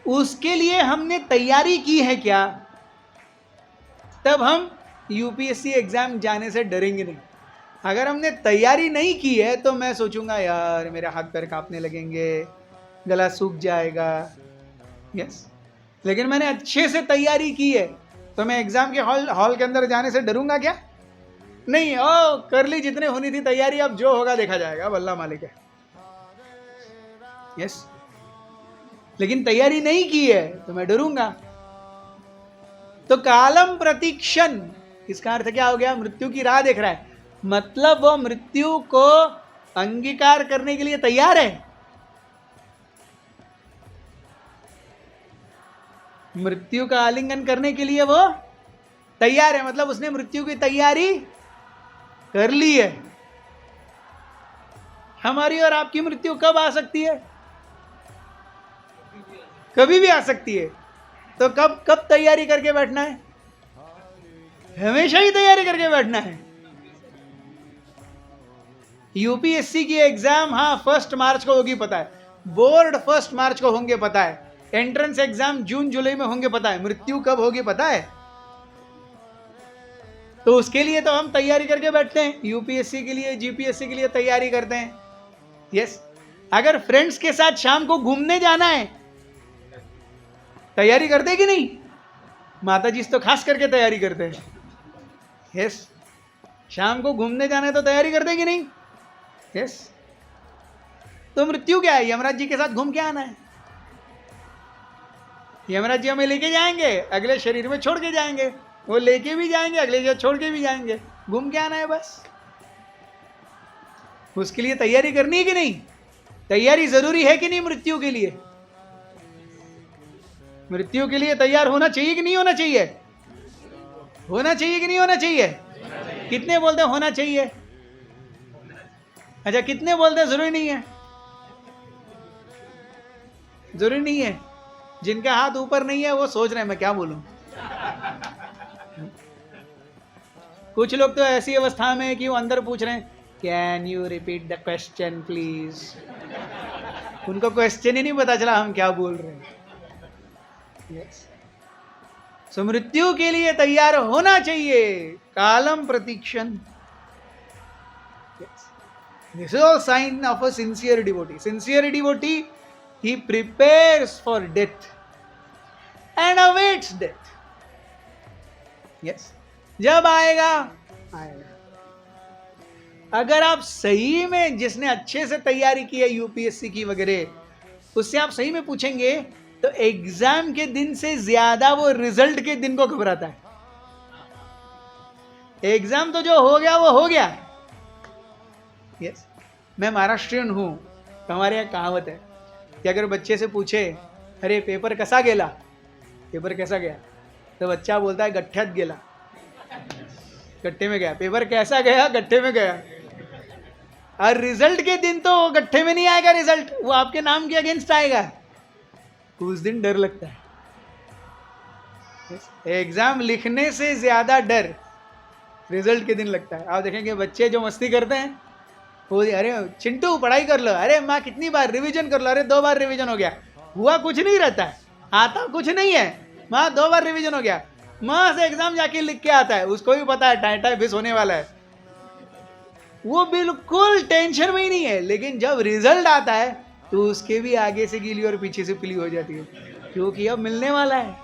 उसके लिए हमने तैयारी की है क्या? तब हम यूपीएससी एग्जाम जाने से डरेंगे नहीं। अगर हमने तैयारी नहीं की है तो मैं सोचूंगा यार मेरे हाथ पैर कांपने लगेंगे, गला सूख जाएगा। यस, लेकिन मैंने अच्छे से तैयारी की है तो मैं एग्जाम के हॉल के अंदर जाने से डरूंगा क्या? नहीं, ओ कर ली जितने होनी थी तैयारी, अब जो होगा देखा जाएगा, अब अल्लाह मालिक है। यस, लेकिन तैयारी नहीं की है तो मैं डरूंगा। तो कालम प्रतीक्षण, इसका अर्थ क्या हो गया? मृत्यु की राह देख रहा है, मतलब वो मृत्यु को अंगीकार करने के लिए तैयार है। मृत्यु का आलिंगन करने के लिए वो तैयार है, मतलब उसने मृत्यु की तैयारी कर ली है। हमारी और आपकी मृत्यु कब आ सकती है? कभी भी आ सकती है। तो कब तैयारी करके बैठना है? हमेशा ही तैयारी करके बैठना है। यूपीएससी की एग्जाम हाँ 1 मार्च को होगी पता है, बोर्ड 1 मार्च को होंगे पता है, एंट्रेंस एग्जाम जून जुलाई में होंगे पता है, मृत्यु कब होगी पता है? तो उसके लिए तो हम तैयारी करके बैठते हैं, यूपीएससी के लिए, जीपीएससी के लिए तैयारी करते हैं। यस, अगर फ्रेंड्स के साथ शाम को घूमने जाना है, तैयारी करते कि नहीं? माता जी तो खास करके तैयारी करते हैं। यस, शाम को घूमने जाना है तो तैयारी करते कि नहीं? यस, तो मृत्यु क्या है? यमराज जी के साथ घूम के आना है। यमराज जी हमें लेके जाएंगे, अगले शरीर में छोड़ के जाएंगे, वो लेके भी जाएंगे, अगले जगह छोड़ के भी जाएंगे, घूम के आना है बस। उसके लिए तैयारी करनी है कि नहीं? तैयारी जरूरी है कि नहीं मृत्यु के लिए? मृत्यु के लिए तैयार होना चाहिए कि नहीं होना चाहिए? होना चाहिए कि नहीं होना चाहिए? कितने बोलते हैं होना चाहिए? अच्छा, कितने बोलते हैं जरूरी नहीं है? जरूरी नहीं है। जिनका हाथ ऊपर नहीं है वो सोच रहे हैं मैं क्या बोलूं। कुछ लोग तो ऐसी अवस्था में कि वो अंदर पूछ रहे हैं can you repeat the question please. उनको क्वेश्चन ही नहीं पता चला हम क्या बोल रहे हैं। यस, सो मृत्यु के लिए तैयार होना चाहिए, कालम प्रतीक्षण। This is all sign of a sincere devotee. Sincere devotee, he prepares for death and awaits death. Yes, जब आएगा आएगा। अगर आप सही में, जिसने अच्छे से तैयारी की है यूपीएससी की वगैरह, उससे आप सही में पूछेंगे तो एग्जाम के दिन से ज्यादा वो रिजल्ट के दिन को घबराता है। एग्जाम तो जो हो गया वो हो गया। यस, मैं महाराष्ट्रियन हूं, तो हमारे यहाँ कहावत है कि अगर बच्चे से पूछे अरे पेपर कसा गेला, पेपर कैसा गया, तो बच्चा बोलता है गठ्ठ्यात गेला, गट्ठे में गया। पेपर कैसा गया? गट्ठे में गया। और रिजल्ट के दिन तो गट्ठे में नहीं आएगा रिजल्ट, वो आपके नाम के अगेंस्ट आएगा। उस दिन डर लगता है। एग्जाम लिखने से ज्यादा डर रिजल्ट के दिन लगता है। आप देखेंगे बच्चे जो मस्ती करते हैं, वो अरे चिंटू पढ़ाई कर लो, अरे माँ कितनी बार रिवीजन कर लो, अरे 2 बार रिवीजन हो गया। हुआ कुछ नहीं रहता है, आता कुछ नहीं है, माँ 2 बार रिवीजन हो गया। माँ से एग्जाम जाके लिख के आता है, उसको भी पता है टाइम फिस होने वाला है, वो बिल्कुल टेंशन में ही नहीं है। लेकिन जब रिजल्ट आता है तो उसके भी आगे से गीली और पीछे से पीली हो जाती है, क्योंकि अब मिलने वाला है।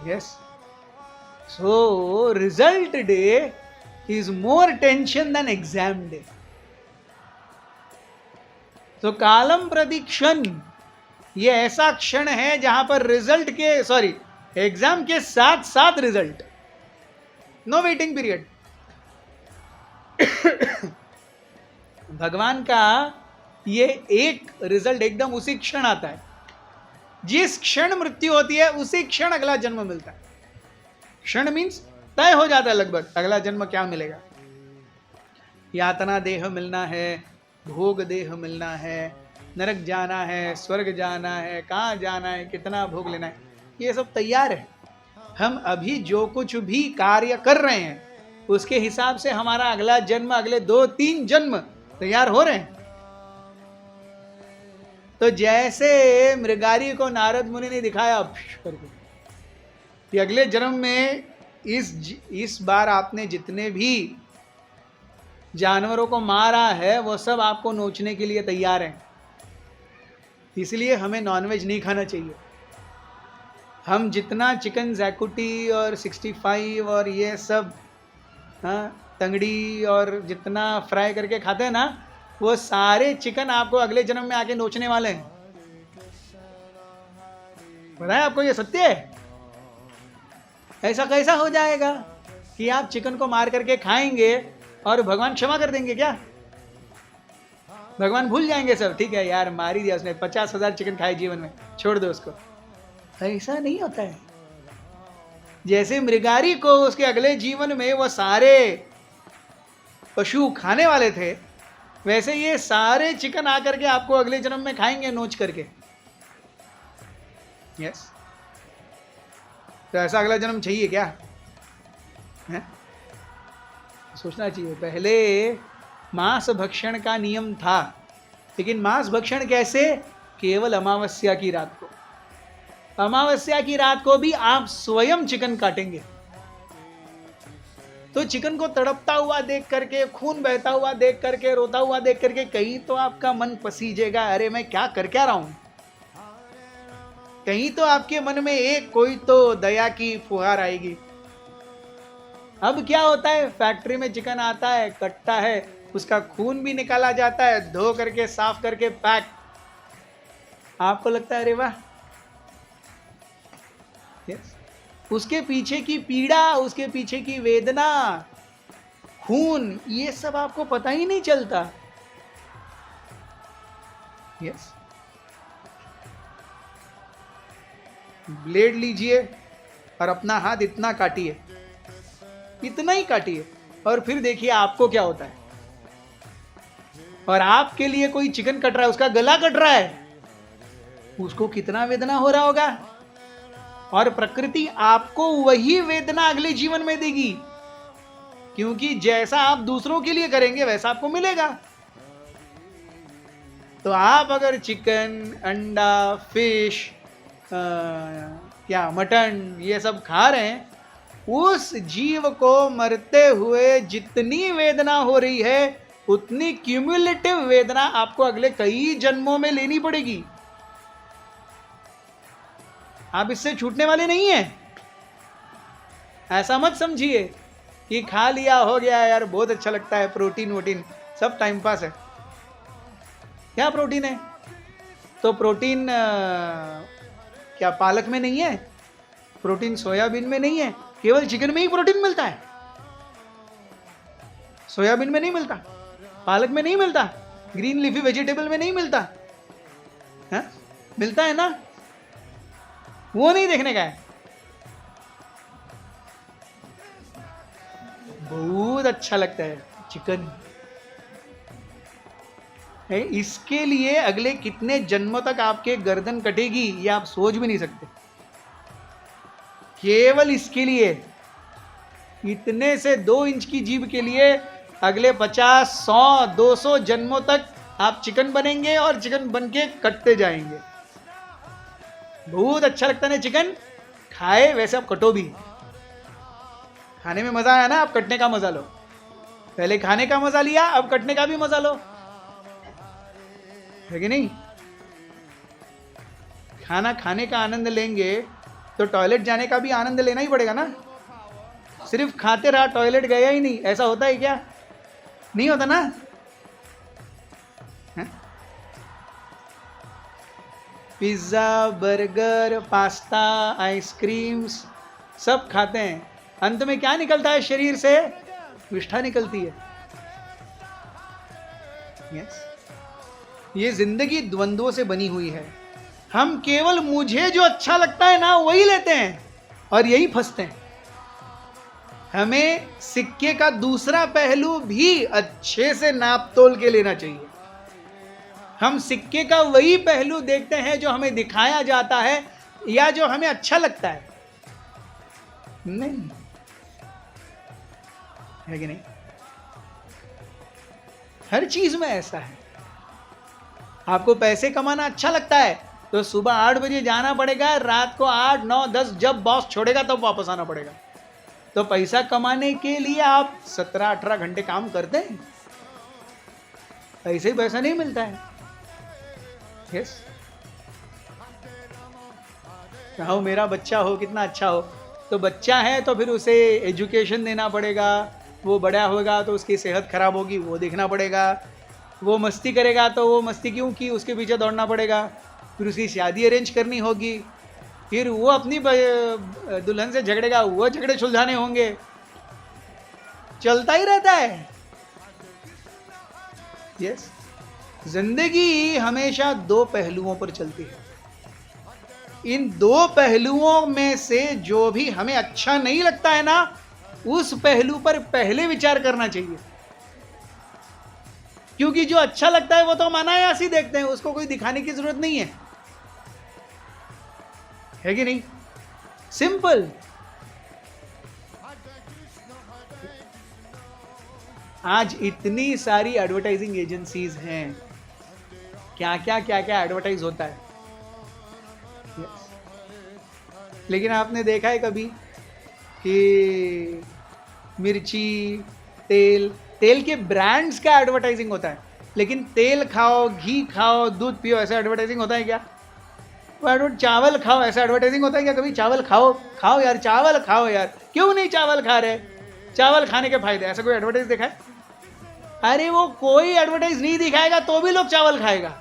Yes, so result day is more tension than exam day. तो कालम प्रतीक्षण ये ऐसा क्षण है जहां पर रिजल्ट के एग्जाम के साथ साथ रिजल्ट, नो वेटिंग पीरियड। भगवान का ये एक रिजल्ट एकदम उसी क्षण आता है। जिस क्षण मृत्यु होती है उसी क्षण अगला जन्म मिलता है। क्षण मीन्स तय हो जाता है लगभग अगला जन्म क्या मिलेगा। यातना देह मिलना है, भोग देह मिलना है, नरक जाना है, स्वर्ग जाना है, कहाँ जाना है, कितना भोग लेना है, ये सब तैयार है। हम अभी जो कुछ भी कार्य कर रहे हैं उसके हिसाब से हमारा अगला जन्म, अगले 2-3 जन्म तैयार हो रहे हैं। तो जैसे मृगारी को नारद मुनि ने दिखाया करके कि अगले जन्म में इस बार आपने जितने भी जानवरों को मारा है वो सब आपको नोचने के लिए तैयार हैं, इसलिए हमें नॉनवेज नहीं खाना चाहिए। हम जितना चिकन जैकुटी और 65 और ये सब तंगड़ी और जितना फ्राई करके खाते हैं ना, वो सारे चिकन आपको अगले जन्म में आके नोचने वाले हैं। पता है आपको, ये सत्य है। ऐसा कैसा हो जाएगा कि आप चिकन को मार करके खाएंगे और भगवान क्षमा कर देंगे क्या? भगवान भूल जाएंगे सब, ठीक है यार मार ही दिया उसने, 50,000 चिकन खाए जीवन में, छोड़ दो उसको। ऐसा नहीं होता है। जैसे मृगारी को उसके अगले जीवन में वो सारे पशु खाने वाले थे, वैसे ये सारे चिकन आकर के आपको अगले जन्म में खाएंगे नोच करके। यस, तो ऐसा अगला जन्म चाहिए क्या है? सोचना चाहिए। पहले मांस भक्षण का नियम था, लेकिन मांस भक्षण कैसे? केवल अमावस्या की रात को। अमावस्या की रात को भी आप स्वयं चिकन काटेंगे, तो चिकन को तड़पता हुआ देख करके, खून बहता हुआ देख करके, रोता हुआ देख करके कहीं तो आपका मन पसीजेगा, अरे मैं क्या कर क्या रहा हूं। कहीं तो आपके मन में एक कोई तो दया की फुहार आएगी। अब क्या होता है, फैक्ट्री में चिकन आता है, कटता है, उसका खून भी निकाला जाता है, धो करके साफ करके पैक। आपको लगता है अरे वाह, उसके पीछे की पीड़ा, उसके पीछे की वेदना, खून, ये सब आपको पता ही नहीं चलता। यस, ब्लेड लीजिए और अपना हाथ इतना काटिए, इतना ही काटिए, और फिर देखिए आपको क्या होता है। और आपके लिए कोई चिकन कट रहा है, उसका गला कट रहा है, उसको कितना वेदना हो रहा होगा। और प्रकृति आपको वही वेदना अगले जीवन में देगी, क्योंकि जैसा आप दूसरों के लिए करेंगे वैसा आपको मिलेगा। तो आप अगर चिकन, अंडा, फिश, क्या मटन, ये सब खा रहे हैं, उस जीव को मरते हुए जितनी वेदना हो रही है उतनी क्यूमुलेटिव वेदना आपको अगले कई जन्मों में लेनी पड़ेगी। आप इससे छूटने वाले नहीं हैं। ऐसा मत समझिए कि खा लिया हो गया यार, बहुत अच्छा लगता है, प्रोटीन वोटीन सब टाइम पास है। क्या प्रोटीन है? तो प्रोटीन क्या पालक में नहीं है? प्रोटीन सोयाबीन में नहीं है? केवल चिकन में ही प्रोटीन मिलता है, सोयाबीन में नहीं मिलता, पालक में नहीं मिलता, ग्रीन लीफी वेजिटेबल में नहीं मिलता है? मिलता है ना, वो नहीं देखने का है। बहुत अच्छा लगता है चिकन है। इसके लिए अगले कितने जन्मों तक आपके गर्दन कटेगी ये आप सोच भी नहीं सकते। केवल इसके लिए, इतने से 2 इंच की जीभ के लिए अगले 50, 100, 200 जन्मों तक आप चिकन बनेंगे और चिकन बन के कटते जाएंगे। बहुत अच्छा लगता है ना चिकन, खाए वैसे आप कटो भी। खाने में मजा आया ना, आप कटने का मजा लो। पहले खाने का मजा लिया, अब कटने का भी मजा लो, है कि नहीं? खाना खाने का आनंद लेंगे तो टॉयलेट जाने का भी आनंद लेना ही पड़ेगा ना। सिर्फ खाते रहा, टॉयलेट गया ही नहीं, ऐसा होता है क्या? नहीं होता ना? पिज्ज़ा, बर्गर, पास्ता, आइसक्रीम्स सब खाते हैं, अंत में क्या निकलता है शरीर से? विष्ठा निकलती है। यस, ये जिंदगी द्वंद्वों से बनी हुई है। हम केवल मुझे जो अच्छा लगता है ना वही लेते हैं और यही फंसते हैं। हमें सिक्के का दूसरा पहलू भी अच्छे से नाप तोल के लेना चाहिए। हम सिक्के का वही पहलू देखते हैं जो हमें दिखाया जाता है या जो हमें अच्छा लगता है, नहीं है कि नहीं? हर चीज में ऐसा है। आपको पैसे कमाना अच्छा लगता है तो सुबह 8 बजे जाना पड़ेगा, रात को 8, 9, 10 जब बॉस छोड़ेगा तब वापस आना पड़ेगा। तो पैसा कमाने के लिए आप 17-18 घंटे काम करते हैं, ऐसे ही पैसा नहीं मिलता है। यस, चाहो मेरा बच्चा हो कितना अच्छा हो, तो बच्चा है तो फिर उसे एजुकेशन देना पड़ेगा, वो बड़ा होगा तो उसकी सेहत खराब होगी, वो देखना पड़ेगा। वो मस्ती करेगा तो वो मस्ती क्यों की, उसके पीछे दौड़ना पड़ेगा। फिर उसकी शादी अरेंज करनी होगी, फिर वो अपनी दुल्हन से झगड़ेगा, वो झगड़े सुलझाने होंगे, चलता ही रहता है। यस, जिंदगी हमेशा दो पहलुओं पर चलती है। इन दो पहलुओं में से जो भी हमें अच्छा नहीं लगता है ना, उस पहलू पर पहले विचार करना चाहिए, क्योंकि जो अच्छा लगता है वो तो अनायास ही देखते हैं, उसको कोई दिखाने की जरूरत नहीं है कि नहीं? सिंपल। आज इतनी सारी एडवर्टाइजिंग एजेंसीज हैं, क्या क्या एडवर्टाइज होता है। लेकिन आपने देखा है कभी कि मिर्ची, तेल के ब्रांड्स का एडवर्टाइजिंग होता है, लेकिन तेल खाओ, घी खाओ, दूध पियो, ऐसा एडवर्टाइजिंग होता है क्या? चावल खाओ, ऐसा एडवर्टाइजिंग होता है क्या कभी? चावल खाओ यार, चावल खाओ यार, क्यों नहीं चावल खा रहे? चावल खाने के फायदे, ऐसा कोई एडवर्टाइज देखा है? अरे वो कोई एडवर्टाइज नहीं दिखाएगा तो भी लोग चावल खाएगा,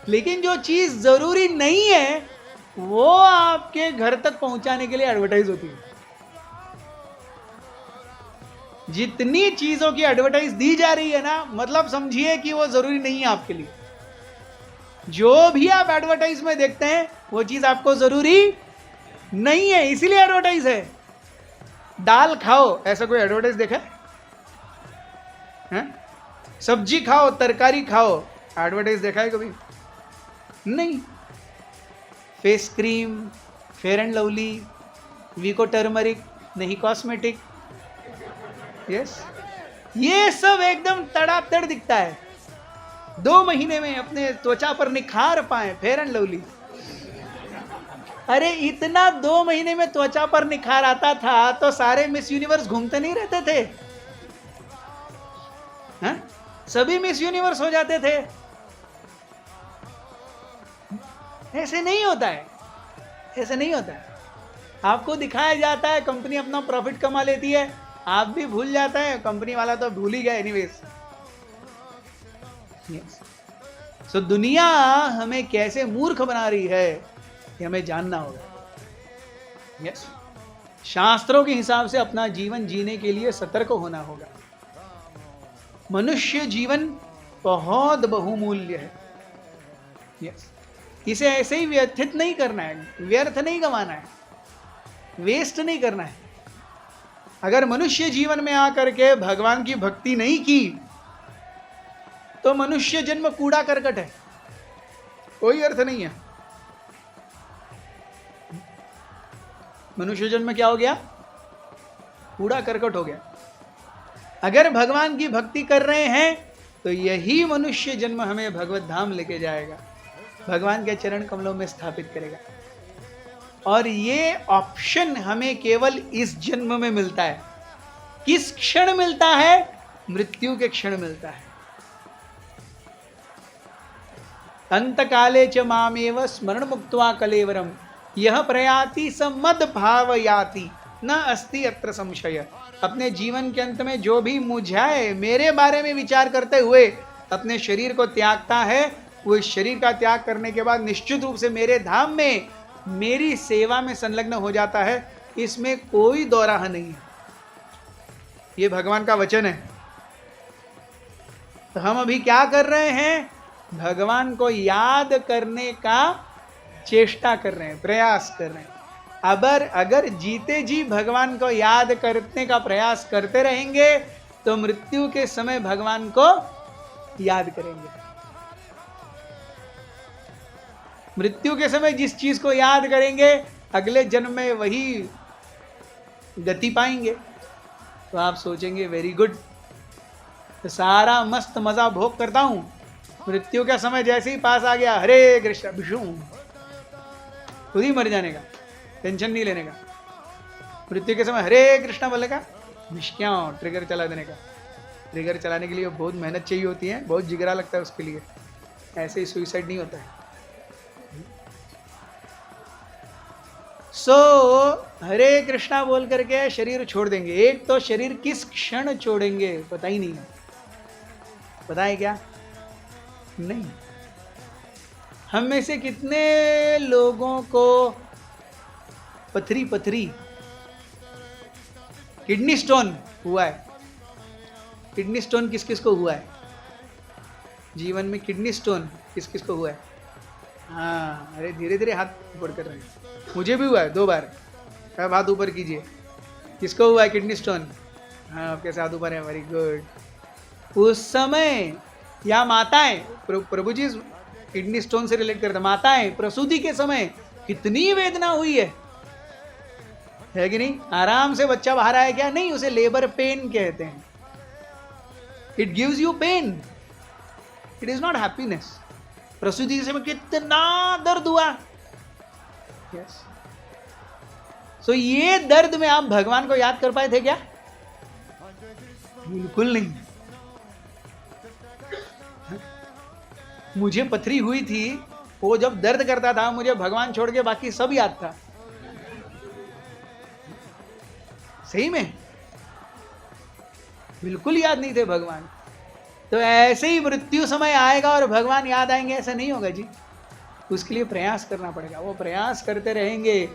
लेकिन जो चीज जरूरी नहीं है वो आपके घर तक पहुंचाने के लिए एडवर्टाइज होती है। जितनी चीजों की एडवर्टाइज दी जा रही है ना, मतलब समझिए कि वो जरूरी नहीं है आपके लिए। जो भी आप एडवर्टाइज में देखते हैं वो चीज आपको जरूरी नहीं है, इसीलिए एडवर्टाइज है। दाल खाओ, ऐसा कोई एडवर्टाइज देखा है? सब्जी खाओ, तरकारी खाओ, एडवर्टाइज देखा है कभी? नहीं। Face cream, fair and lovely, Vicco turmeric, नहीं कॉस्मेटिक, यस, ये सब एकदम तड़ातड़ दिखता है। 2 महीने में अपने त्वचा पर निखार पाए, फेयर एंड लवली। अरे इतना 2 महीने में त्वचा पर निखार आता था तो सारे मिस यूनिवर्स घूमते नहीं रहते थे? हा? सभी मिस यूनिवर्स हो जाते थे। ऐसे नहीं होता है, ऐसे नहीं होता है। आपको दिखाया जाता है, कंपनी अपना प्रॉफिट कमा लेती है, आप भी भूल जाता है, कंपनी वाला तो भूल ही गया एनीवेज। सो दुनिया हमें कैसे मूर्ख बना रही है ये हमें जानना होगा। यस, शास्त्रों के हिसाब से अपना जीवन जीने के लिए सतर्क होना होगा। मनुष्य जीवन बहुत बहुमूल्य है। यस, इसे ऐसे ही व्यर्थित नहीं करना है, व्यर्थ नहीं गंवाना है, वेस्ट नहीं करना है। अगर मनुष्य जीवन में आकर के भगवान की भक्ति नहीं की तो मनुष्य जन्म कूड़ा करकट है, कोई अर्थ नहीं है। मनुष्य जन्म क्या हो गया? कूड़ा करकट हो गया। अगर भगवान की भक्ति कर रहे हैं तो यही मनुष्य जन्म हमें भगवत धाम लेके जाएगा, भगवान के चरण कमलों में स्थापित करेगा। और ये ऑप्शन हमें केवल इस जन्म में मिलता है। किस क्षण मिलता है? मृत्यु के क्षण मिलता है। अंत काले च मामेव स्मरण मुक्त्वा कलेवरम यह प्रयाति स मद भाव याति न अस्ति अत्र संशय। अपने जीवन के अंत में जो भी मुझाए, मेरे बारे में विचार करते हुए अपने शरीर को त्यागता है, वो इस शरीर का त्याग करने के बाद निश्चित रूप से मेरे धाम में मेरी सेवा में संलग्न हो जाता है, इसमें कोई दोराह नहीं है। ये भगवान का वचन है। तो हम अभी क्या कर रहे हैं? भगवान को याद करने का चेष्टा कर रहे हैं, प्रयास कर रहे हैं। अगर जीते जी भगवान को याद करने का प्रयास करते रहेंगे तो मृत्यु के समय भगवान को याद करेंगे। मृत्यु के समय जिस चीज को याद करेंगे अगले जन्म में वही गति पाएंगे। तो आप सोचेंगे वेरी गुड, तो सारा मस्त मजा भोग करता हूं, मृत्यु का समय जैसे ही पास आ गया, हरे कृष्ण विष्णु, खुद ही मर जाने का, टेंशन नहीं लेने का। मृत्यु के समय हरे कृष्ण बोलेगा, क्यों ट्रिगर चला देने का। ट्रिगर चलाने के लिए बहुत मेहनत चाहिए होती है, बहुत जिगरा लगता है उसके लिए, ऐसे ही सुइसाइड नहीं होता है। हरे कृष्णा बोल करके शरीर छोड़ देंगे। एक तो शरीर किस क्षण छोड़ेंगे पता ही नहीं है। पता है क्या? नहीं। हम में से कितने लोगों को पथरी किडनी स्टोन हुआ है? किडनी स्टोन किस किस को हुआ है जीवन में? किडनी स्टोन किस किस को हुआ है? हाँ, अरे धीरे धीरे हाथ ऊपर कर रहे हैं। मुझे भी हुआ है 2 बार। अब हाथ ऊपर कीजिए। किसको हुआ है किडनी स्टोन? हाँ, आपके साथ ऊपर है, वेरी गुड। उस समय या माताएं, प्रभु जी किडनी स्टोन से रिलेट करते, माताएं प्रसूति के समय कितनी वेदना हुई है कि नहीं? आराम से बच्चा बाहर आया क्या? नहीं, उसे लेबर पेन कहते हैं। It gives you pain, it is not happiness. प्रसूति के समय कितना दर्द हुआ। यस। सो ये दर्द में आप भगवान को याद कर पाए थे क्या? बिल्कुल नहीं। मुझे पथरी हुई थी, वो जब दर्द करता था मुझे भगवान छोड़ के बाकी सब याद था। सही में बिल्कुल याद नहीं थे भगवान। तो ऐसे ही मृत्यु समय आएगा और भगवान याद आएंगे, ऐसा नहीं होगा जी। उसके लिए प्रयास करना पड़ेगा। वो प्रयास करते रहेंगे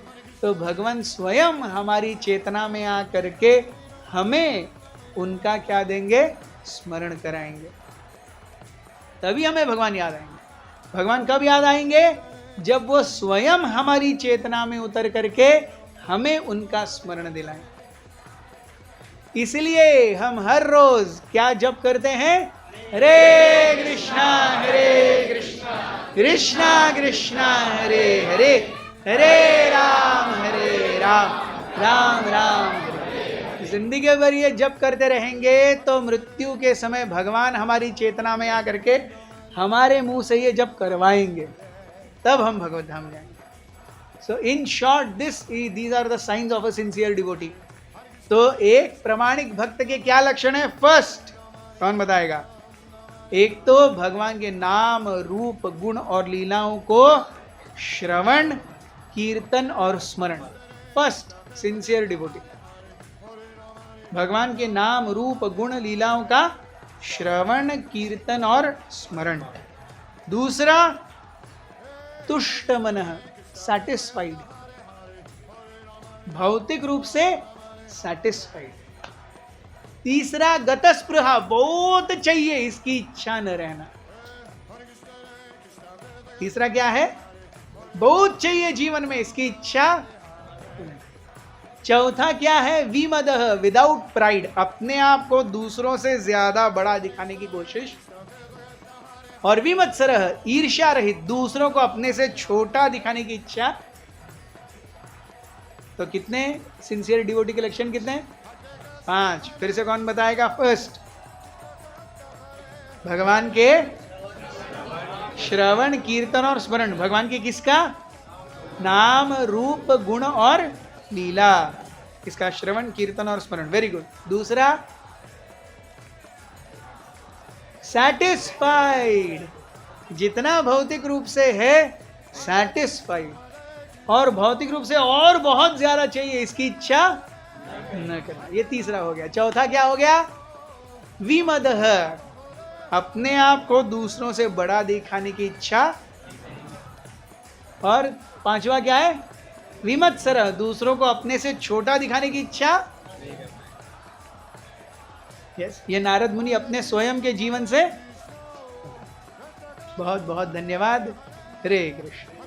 तो भगवान स्वयं हमारी चेतना में आ करके हमें उनका क्या देंगे? स्मरण कराएंगे। तभी हमें भगवान याद आएंगे। भगवान कब याद आएंगे? जब वो स्वयं हमारी चेतना में उतर करके हमें उनका स्मरण दिलाएं। इसलिए हम हर रोज क्या जप करते हैं? हरे कृष्णा कृष्णा कृष्णा हरे हरे, हरे राम राम राम हरे। जिंदगी भर ये जप करते रहेंगे तो मृत्यु के समय भगवान हमारी चेतना में आ करके हमारे मुंह से ये जप करवाएंगे, तब हम भगवत धाम जाएंगे। So in short these are the science of a sincere devotee. तो एक प्रामाणिक भक्त के क्या लक्षण है? फर्स्ट, कौन बताएगा? एक तो भगवान के नाम, रूप, गुण और लीलाओं को श्रवण, कीर्तन और स्मरण। First, sincere devotee. भगवान के नाम, रूप, गुण, लीलाओं का श्रवण, कीर्तन और स्मरण। दूसरा, तुष्ट मनः, सैटिस्फाइड, भौतिक रूप से सैटिस्फाइड। तीसरा, गतस्पृहा, बहुत चाहिए, इसकी इच्छा न रहना। तीसरा क्या है? बहुत चाहिए जीवन में, इसकी इच्छा। चौथा क्या है? विमदः, विदाउट प्राइड, अपने आप को दूसरों से ज्यादा बड़ा दिखाने की कोशिश। और विमत्सरः, ईर्ष्या रहित, दूसरों को अपने से छोटा दिखाने की इच्छा। तो कितने सिंसियर डिवोटी के लक्षण कितने? 5। फिर से कौन बताएगा? फर्स्ट, भगवान के श्रवण, कीर्तन और स्मरण। भगवान के किसका? नाम, रूप, गुण और लीला। इसका श्रवण, कीर्तन और स्मरण। Very good. दूसरा, सैटिस्फाइड, जितना भौतिक रूप से है सैटिस्फाइड, और भौतिक रूप से और बहुत ज्यादा चाहिए, इसकी इच्छा न करना, ये तीसरा हो गया। चौथा क्या हो गया? विमदः, अपने आप को दूसरों से बड़ा दिखाने की इच्छा। और पांचवा क्या है? विमत्सर, दूसरों को अपने से छोटा दिखाने की इच्छा। यस, ये नारद मुनि अपने स्वयं के जीवन से। बहुत बहुत धन्यवाद। हरे कृष्ण।